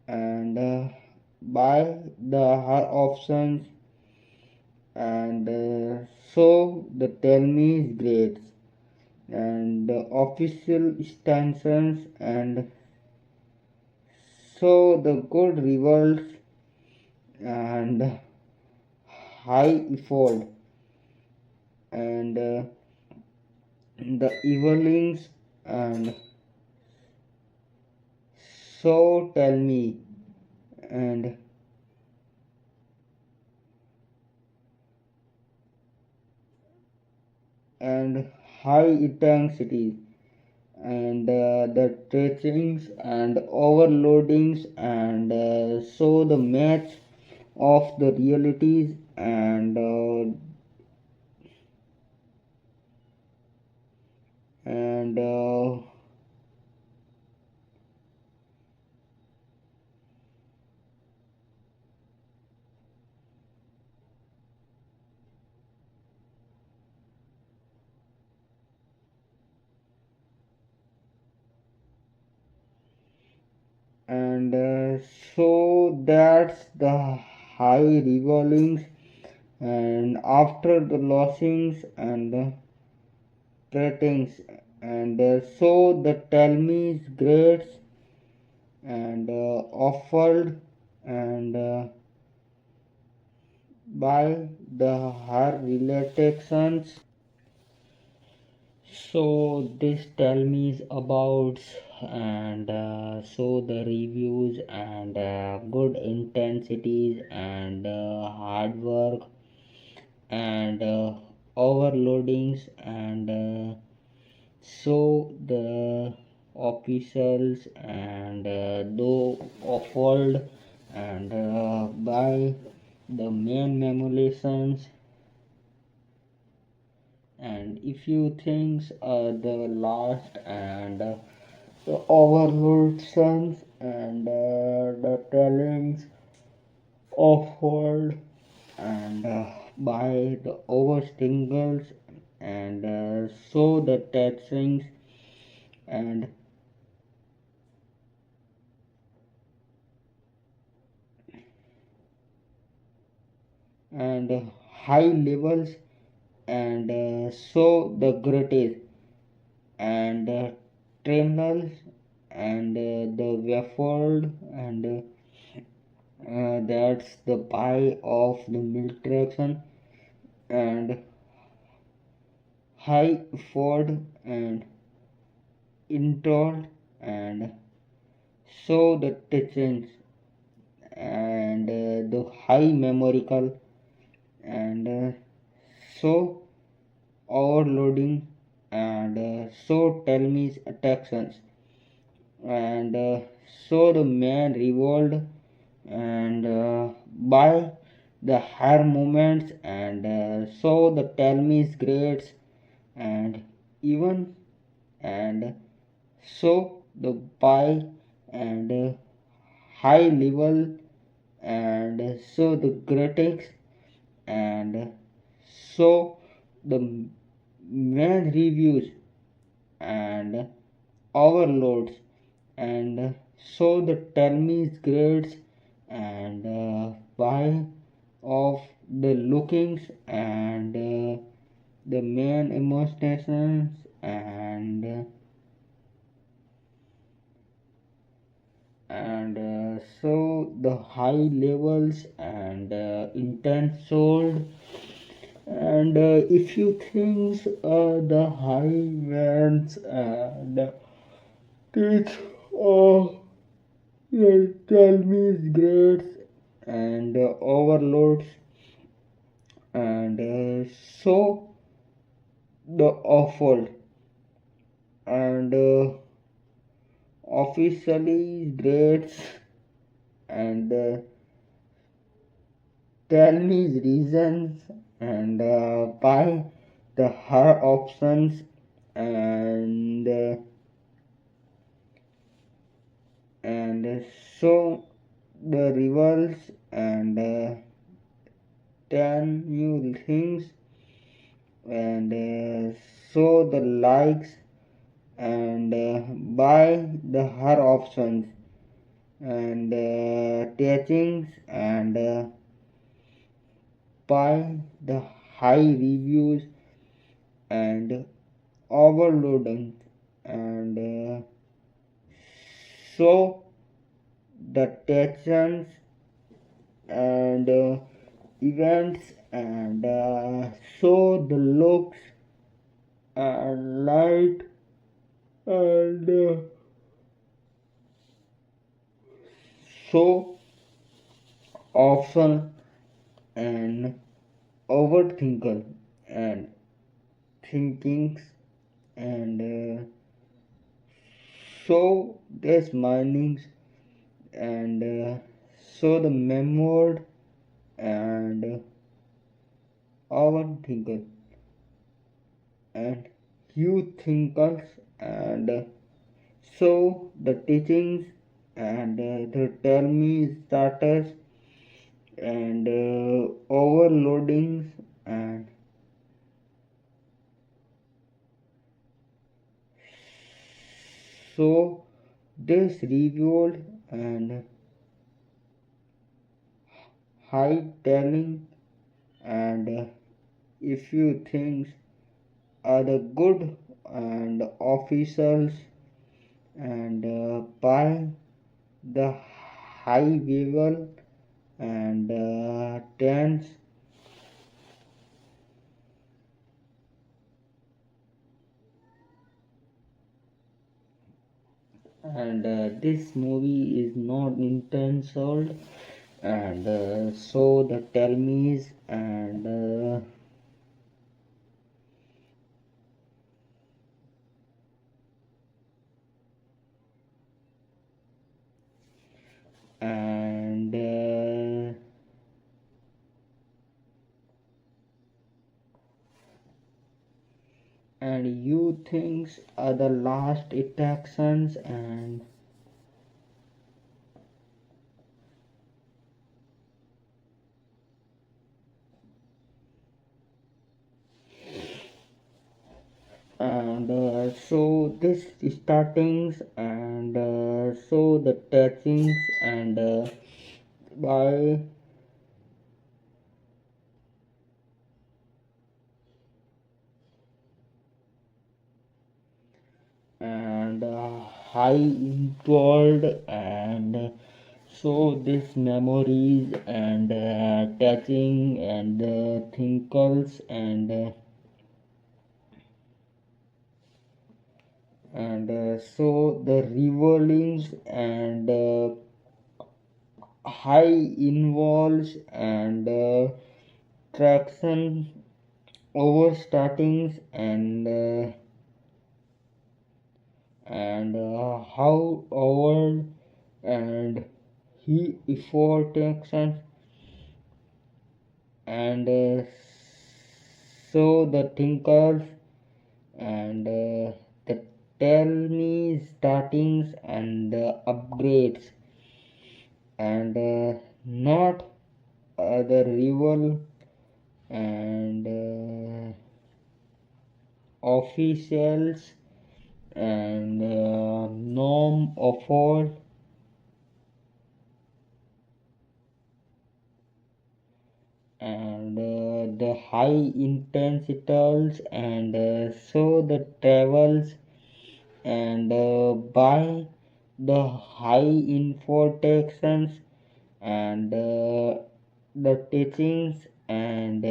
and by the her options and so the tell me is great and the official stances and so the good revolts and high effort and the evilings and so tell me and high intensity and the stretchings and overloadings and so the match of the realities and and so that's the high revolvings and after the losings and the ratings and so the Talmud's grades and offered and by the her relations. So this tell me about and so the reviews and good intensities and hard work and overloadings and so the officials and though offered and by the main memulations and if you think the last and the overloads and the talents offered and by the overstingles and so the taxings and high levels and so the greatest and terminals and the waffled and that's the pie of the milk traction and high ford and intro and so the teachings and the high memorical and so overloading and so tell me attractions and so the man revolved and by the hair movements and so the Talmud's grades and even and so the by and high level and so the critics and so the main reviews and overloads and so the Talmud's grades and by of the lookings and the main emotions and so the high levels and intense sold and if you think the high vents and teach the tell me grades and overloads and so the awful and officially grades and tell me reasons and by the her options and so the rivals and 10 new things and so the likes and by the her options and teachings and by the high reviews and overloading and so the tensions and events and so the looks and light and so often and overthinker and thinkings and so there's minings and so the memory and overthinker and you thinkers and so the teachings and the tell me starters and overloadings and so this revealed and high telling, and if you things are the good and officials, and by the high level and tense, and this movie is not intentional, and so the tell me's, and and you things are the last attractions, and so this startings, and so the touchings, and by and high involved, and so these memories, and touching, and thinkles, and so the revolvings, and high involves, and traction over startings, and how over, and he effort traction, and so the thinkers, and the tell me startings, and upgrades, and not the rival, and officials, and norm of all, and the high intensities, and so the travels, and by the high infotections, and the teachings, and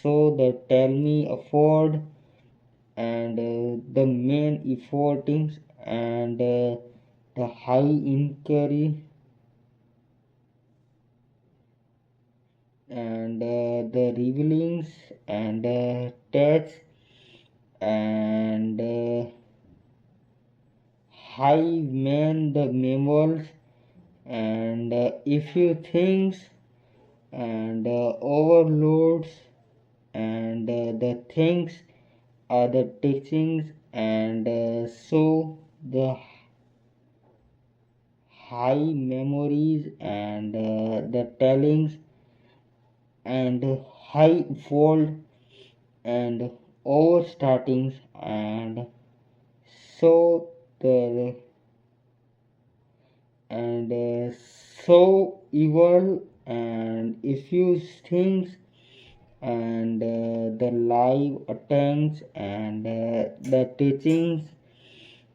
so the tell me afford, and the main effortings, and the high inquiry, and the revealings, and touch, and high man the memos, and if you things, and overloads, and the things are the teachings, and so the high memories, and the tellings, and high fold, and over startings, and so the and so evil, and if you things, and the live attempts, and the teachings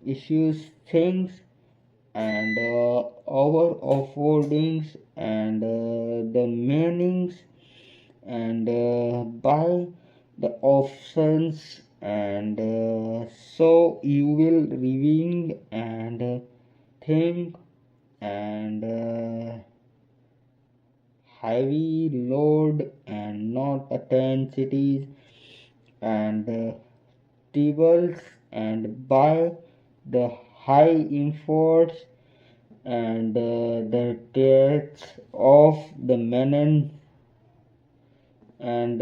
issues things, and our affordings, and the meanings, and by the options, and so you will reviewing, and think, and heavy load, and not intensities, and tables, and by the high imports, and the deaths of the men, and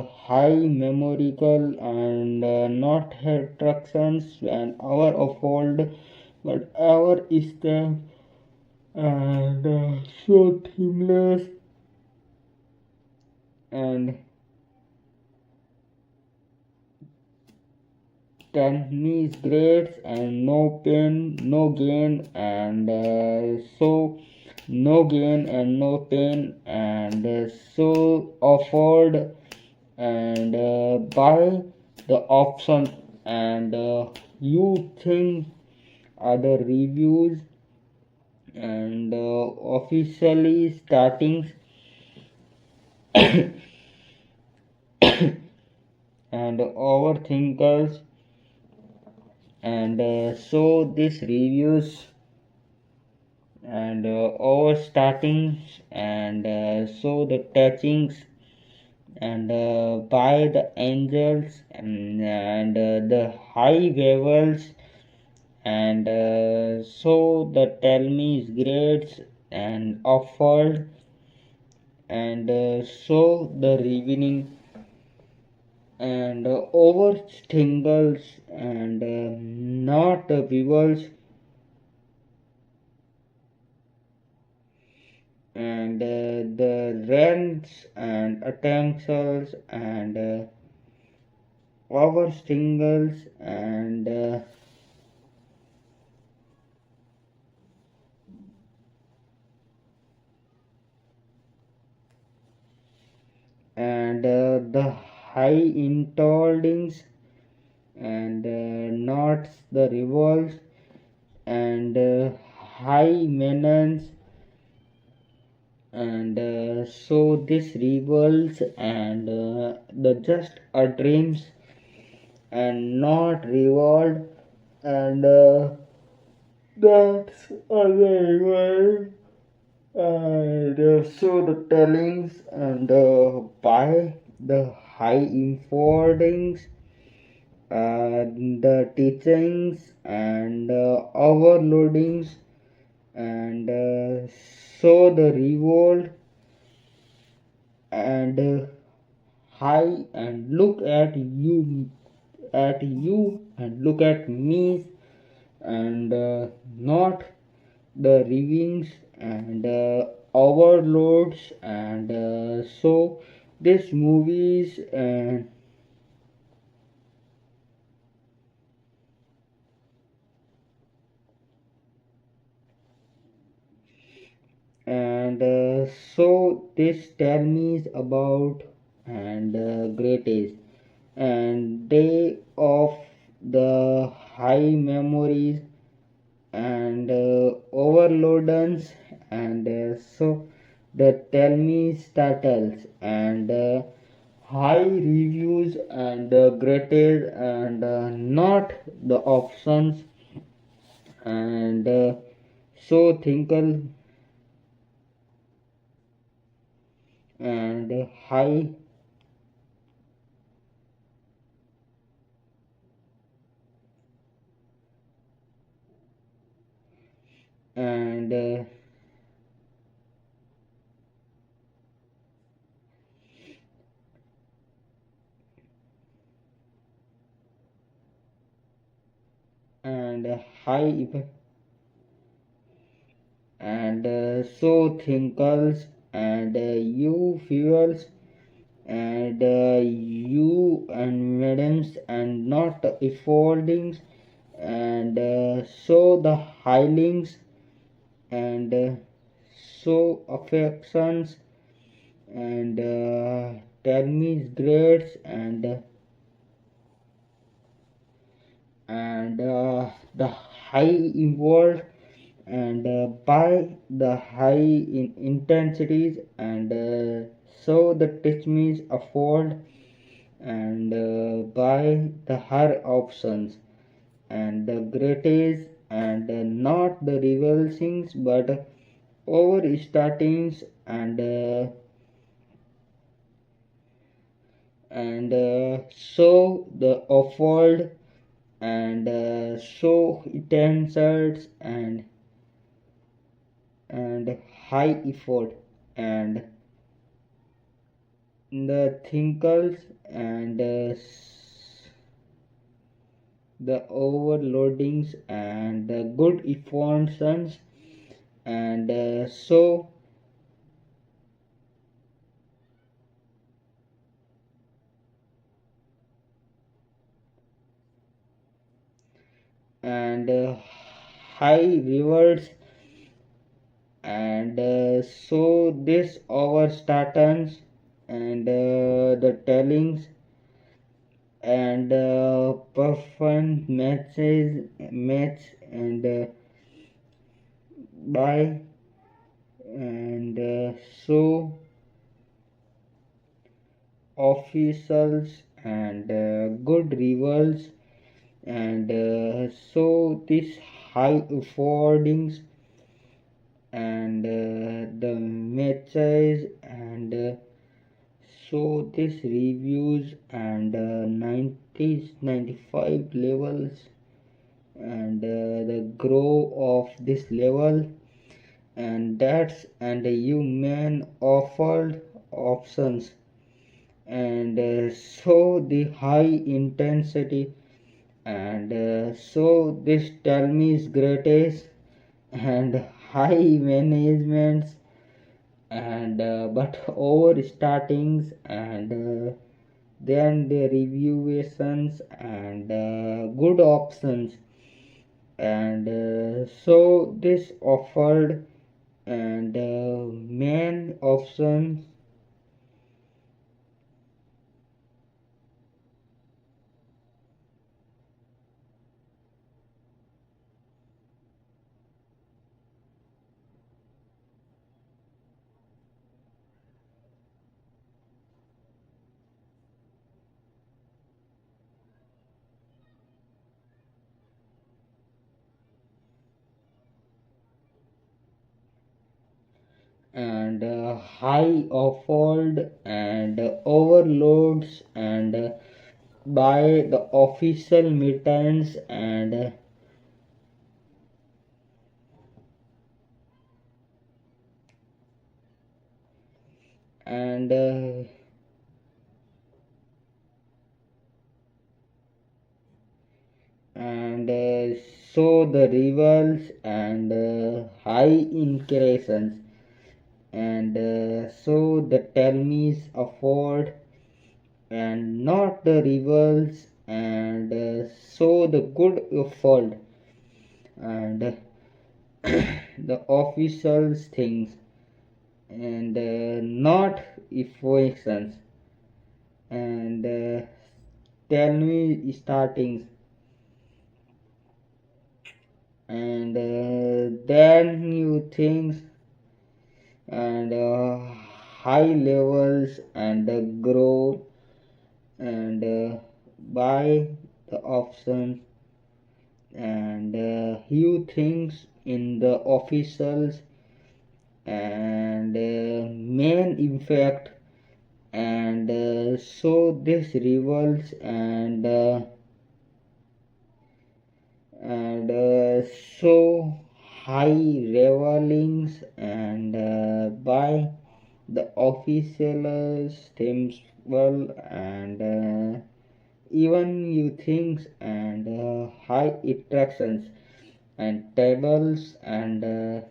high memorical, and not attractions, and our of old, but our is the, and so themeless, and Stanley's grades and no pain, no gain, and so no gain and no pain, and so offered and buy the option, and you think other reviews and officially starting and overthinkers, and so this reviews and over startings, and so the touchings and by the angels, and the high vowels, and so the tell me is great and offered, and so the revealing and over stingles, and not vowels, and the rents and utensils, and over stingles, and the high intoldings, and knots the revolves, and high menace, and so this revolves, and the just a dreams and not revolved, and that's other way, and so the tellings, and by the high informings, the teachings, and overloadings, and so the revolt, and high, and look at you and look at me, and not the reviews, and overloads, and so this movies, and so this tell me about, and great age and day of the high memories, and overloadance, and so the tell me startles, and high reviews, and graded, and not the options, and so thinkle, and high, and and high, and so thinkles, and you fuels, and you and madams, and not affordings, and so the hirelings, and so affections, and tell me grades, and the high involved, and by the high in intensities, and so the teach means afford, and by the higher options, and the greatest, and not the reversing, but over startings, and so the offered, and so utensils, and high effort, and the thinkers, and the overloadings, and the good efforts, and so and high rewards, and so this our statins and the tellings and perform match and by and so officials and good rivals, and so this high affordings and the matches and so this reviews and 90s 95 levels and the grow of this level, and that's and you man offered options, and so the high intensity, and so this tell me is greatest and high managements and but over startings and then the reviewations and good options, and so this offered and main options, and high offered and overloads and by the official meetings and and so the rivals and high increases, and so the telmies afford and not the rivals, and so the good afford and the officials things and not equations, and tell me startings, and then you things and high levels and growth and buy the options, and you things in the officials and main effect, and so this revolves and so high revelings and by the officials themselves, and even you things and high attractions and tables and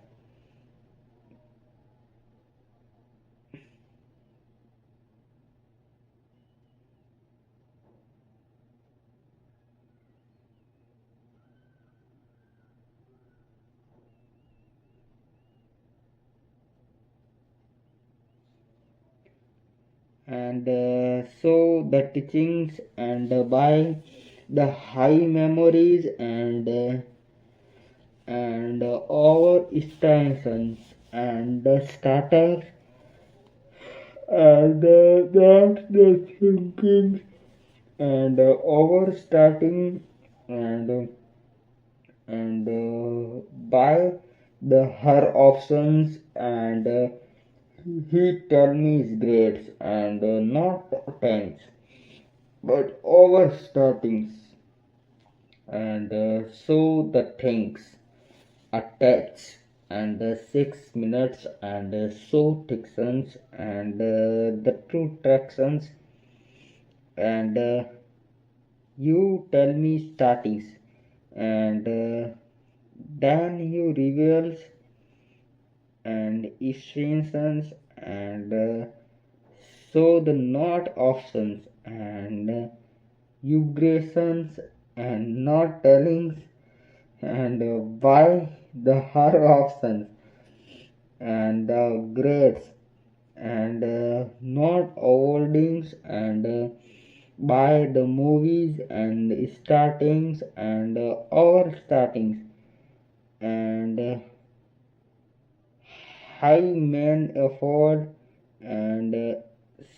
so the teachings and by the high memories and our extensions and the status, and that's the thinking and overstarting and by the her options, and he tell me is grades and not tens but overstartings, and so the things attach and 6 minutes and so tractions and the two tractions, and you tell me startings, and then you reveals and extensions, and so the not options and ugrations and not tellings, and by the her options and the grades and not holdings and by the movies and startings and our startings and high man afford and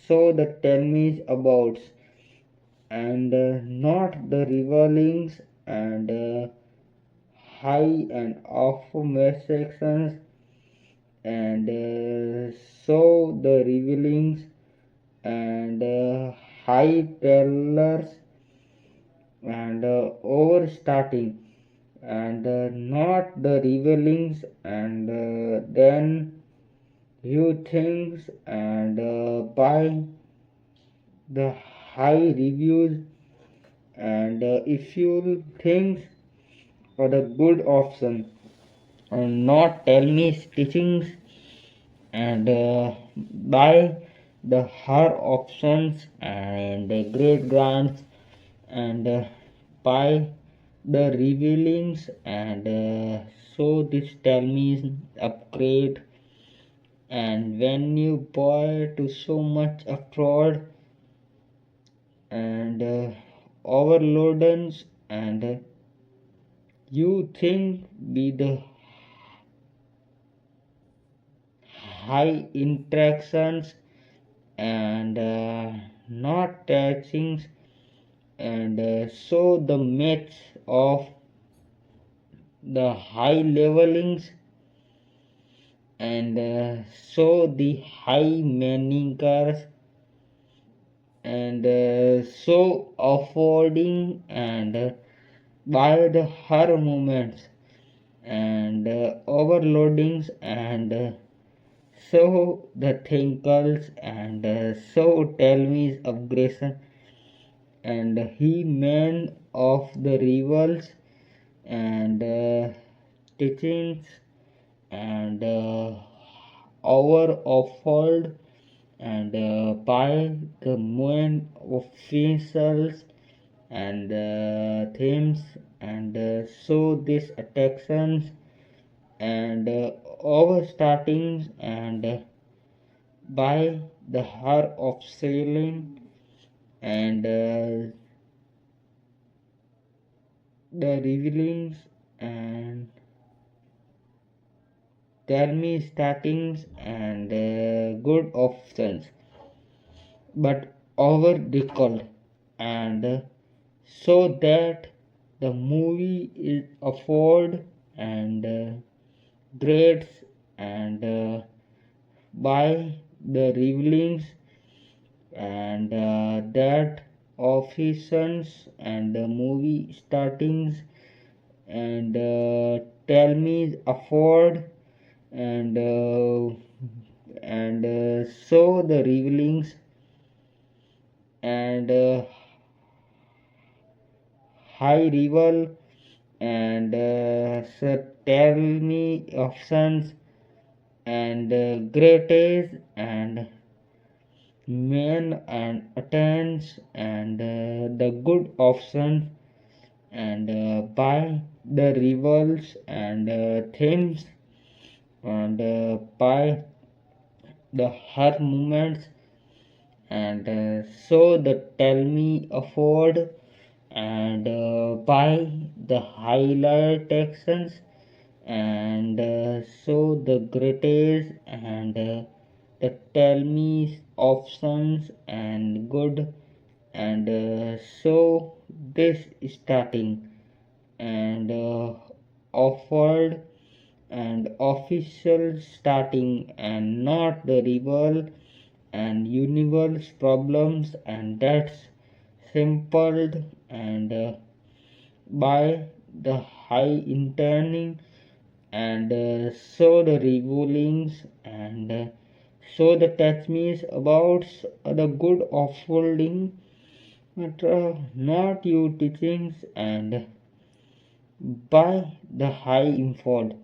so the tell me about and not the revelings and high and off sections and so the revealings and high tellers and over starting and not the revealings and then you things and buy the high reviews and if you things for the good option and not tell me stitchings and buy the her options and great grants and buy the revealings and so this tell me upgrade and when you buy to so much fraud and overloadings and you think be the high interactions and not touching and so the maths of the high levelings and so the high managers and so affording and by the her movements and overloadings and so the thinkers and so tell me aggression and he man of the rivals and teachings and our offered and by the main officials and themes and so these attractions and our startings and by the her of sailing and the revealings and tell me startings and good options but over recalled and so that the movie is afford and grades and by the revealings and that officials and the movie startings and tell me afford and so the revealings and high rival and so tell me options and greatest and men and attends and the good options and by the rivals and themes and by the her movements and so the tell me afford and by the highlight actions and so the greatest and the tell me options and good and so this starting and offered and official starting and not the rival and universe problems and that's simpled and by the high interning and so the revealings and so the touch means about the good of folding but not you teachings and by the high info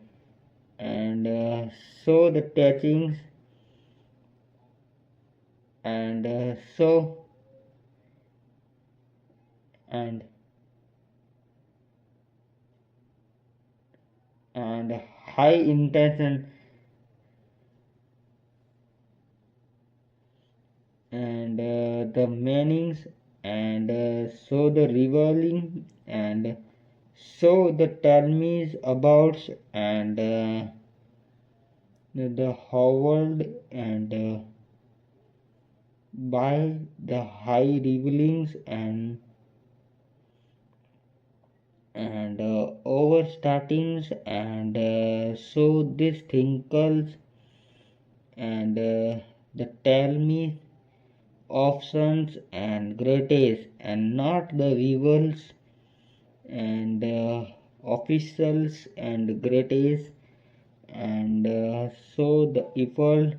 and so the teachings and so and and high intention and the meanings and so the revealing and so the tell me about and the Howard and by the high revealings and over startings and so this thinkles and the tell me options and greatest and not the rivals and officials and greatest and so the evil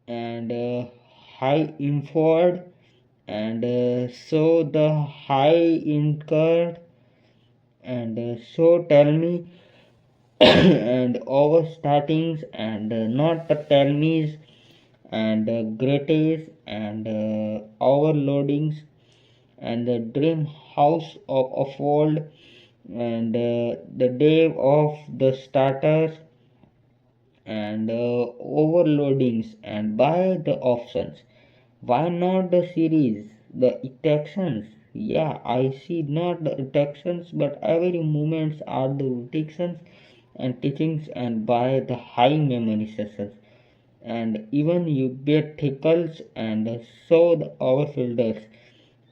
and high inward and so the high incurred and so tell me and over startings and not the tell me's and greatest and overloadings and the dream house of old and the day of the starters and overloadings and by the options. Why not the series? The detections. Yeah, I see not the detections, but every moments are the detections and teachings and by the high memory sessions. And even you get tickles and so the overfillers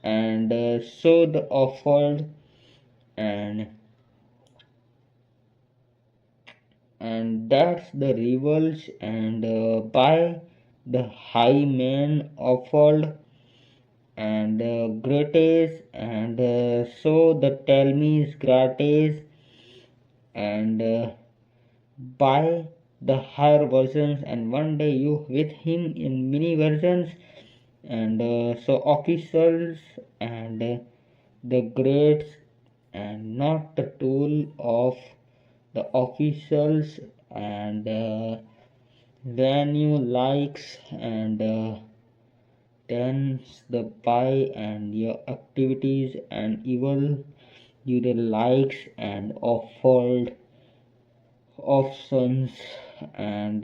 and so the offered and that's the rivals and by the high man offered and greatest and so the tell me is gratis and buy the higher versions and one day you with him in mini versions and so officials and the grades and not the tool of the officials and when you likes and tends the buy and your activities and evil you the likes and offered options and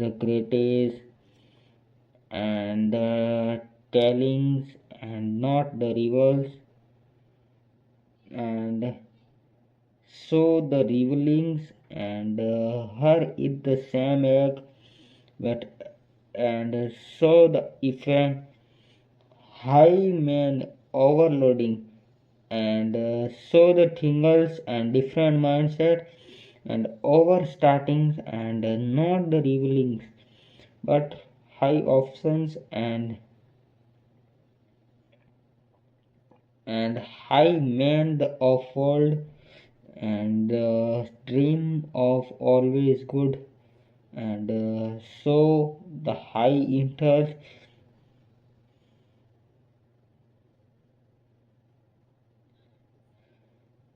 the greatest and the tellings and not the rivals and so the revealings and her is the same egg but and so the effect high man overloading and so the tingles and different mindset and over startings and not the revealings but high options and high man the awful and dream of always good and so the high interest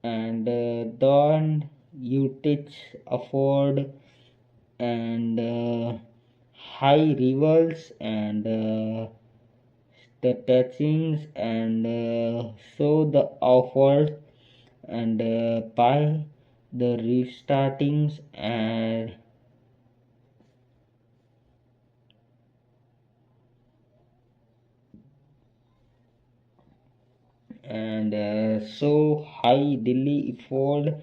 and don't you teach afford and high rivals and the touchings and so the awful and by the restartings and so high Delhi effort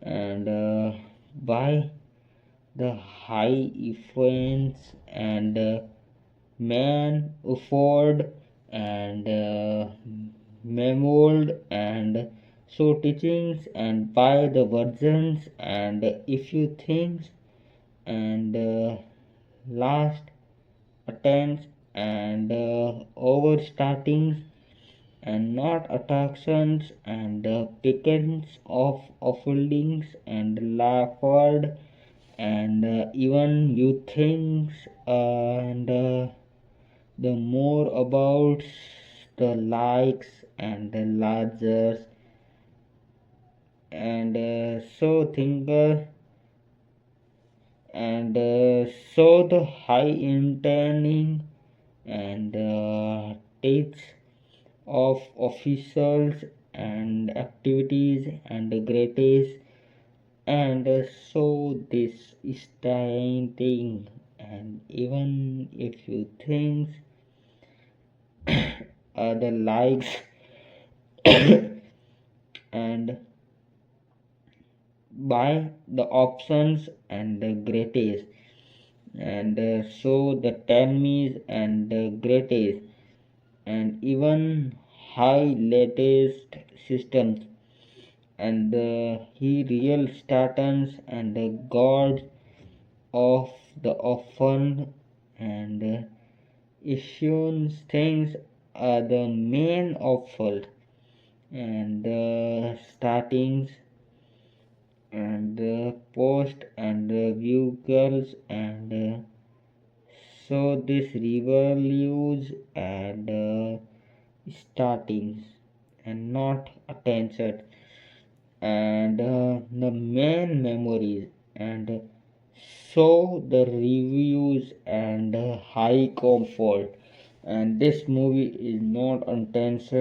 and by the high influence and man afford and memold and so teachings and by the versions and if you think and last attempts and over startings and not attractions and pickings of offendings and laughed and even you think and the more about the likes and the larger and so thinker and so the high intending and teach of officials and activities and greatest, and so this is thing. And even if you think the likes and by the options and the greatest, and so the tell me's and the greatest, and even high latest systems, and he real statins and the gods of the often, and issues things are the main of fault, and the startings and the post and the vehicles, and so this revalues and startings and not attention, and the main memories, and so the reviews and high comfort, and this movie is not untensed,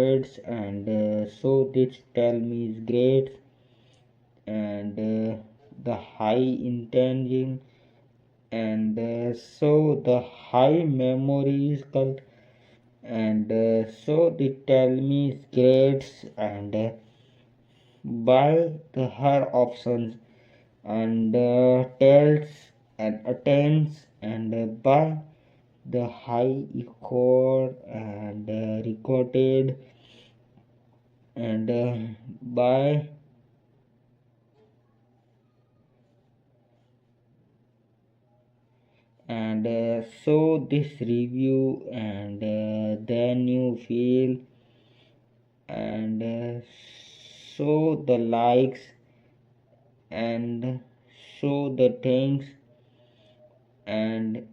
and so this tell me is great, and the high intending, and so the high memories cult, and so the tell me is great, and by the her options, and tells and attends, and by the high record and recorded, and by and so this review, and then you feel, and so the likes, and so the things, and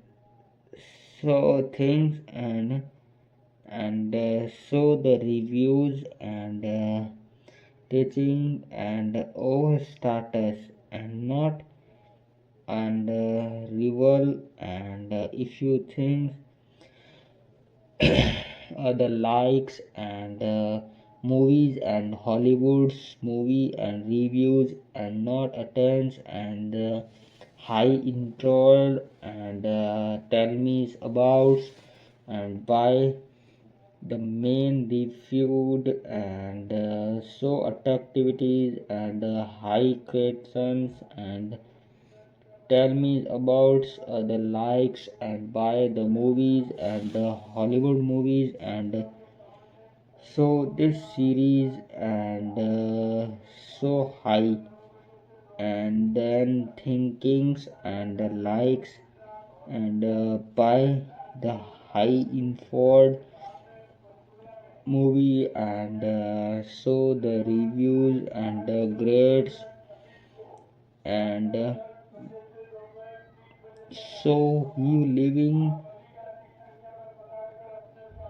so things, and so the reviews, and teaching and over status, and not and rival, and if you think the likes, and movies and Hollywood's movie and reviews, and not attends, and high intro, and tell me about, and by the main reviewed, and so activities, and high questions, and tell me about the likes, and by the movies and the Hollywood movies, and so this series, and so high, and then thinkings and the likes, and by the high informed movie, and so the reviews and the grades, and so you living,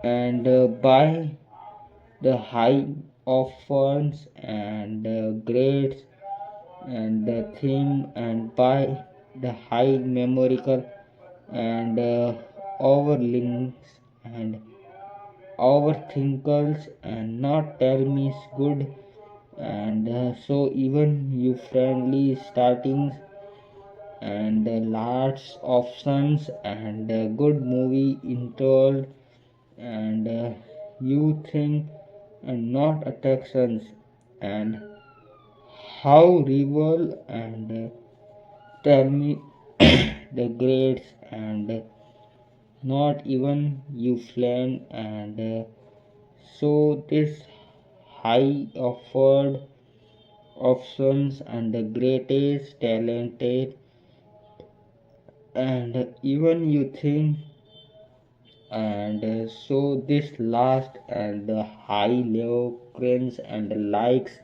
and by the high of funds, and grades, and the theme, and by the high numerical, and overlinks, and overthinkers, and not tell me is good, and so even you friendly startings, and large options, and good movie intro, and you think, and not attractions, and how rival, and tell me the grades, and not even you plan, and so this high offered options, and the greatest talented, and even you think, and so this last, and the high eloquence, and the likes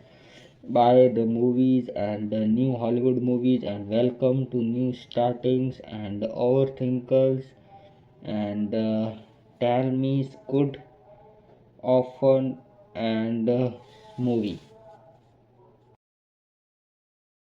by the movies, and the new Hollywood movies, and welcome to new startings, and overthinkers, and tell me good often, and movie.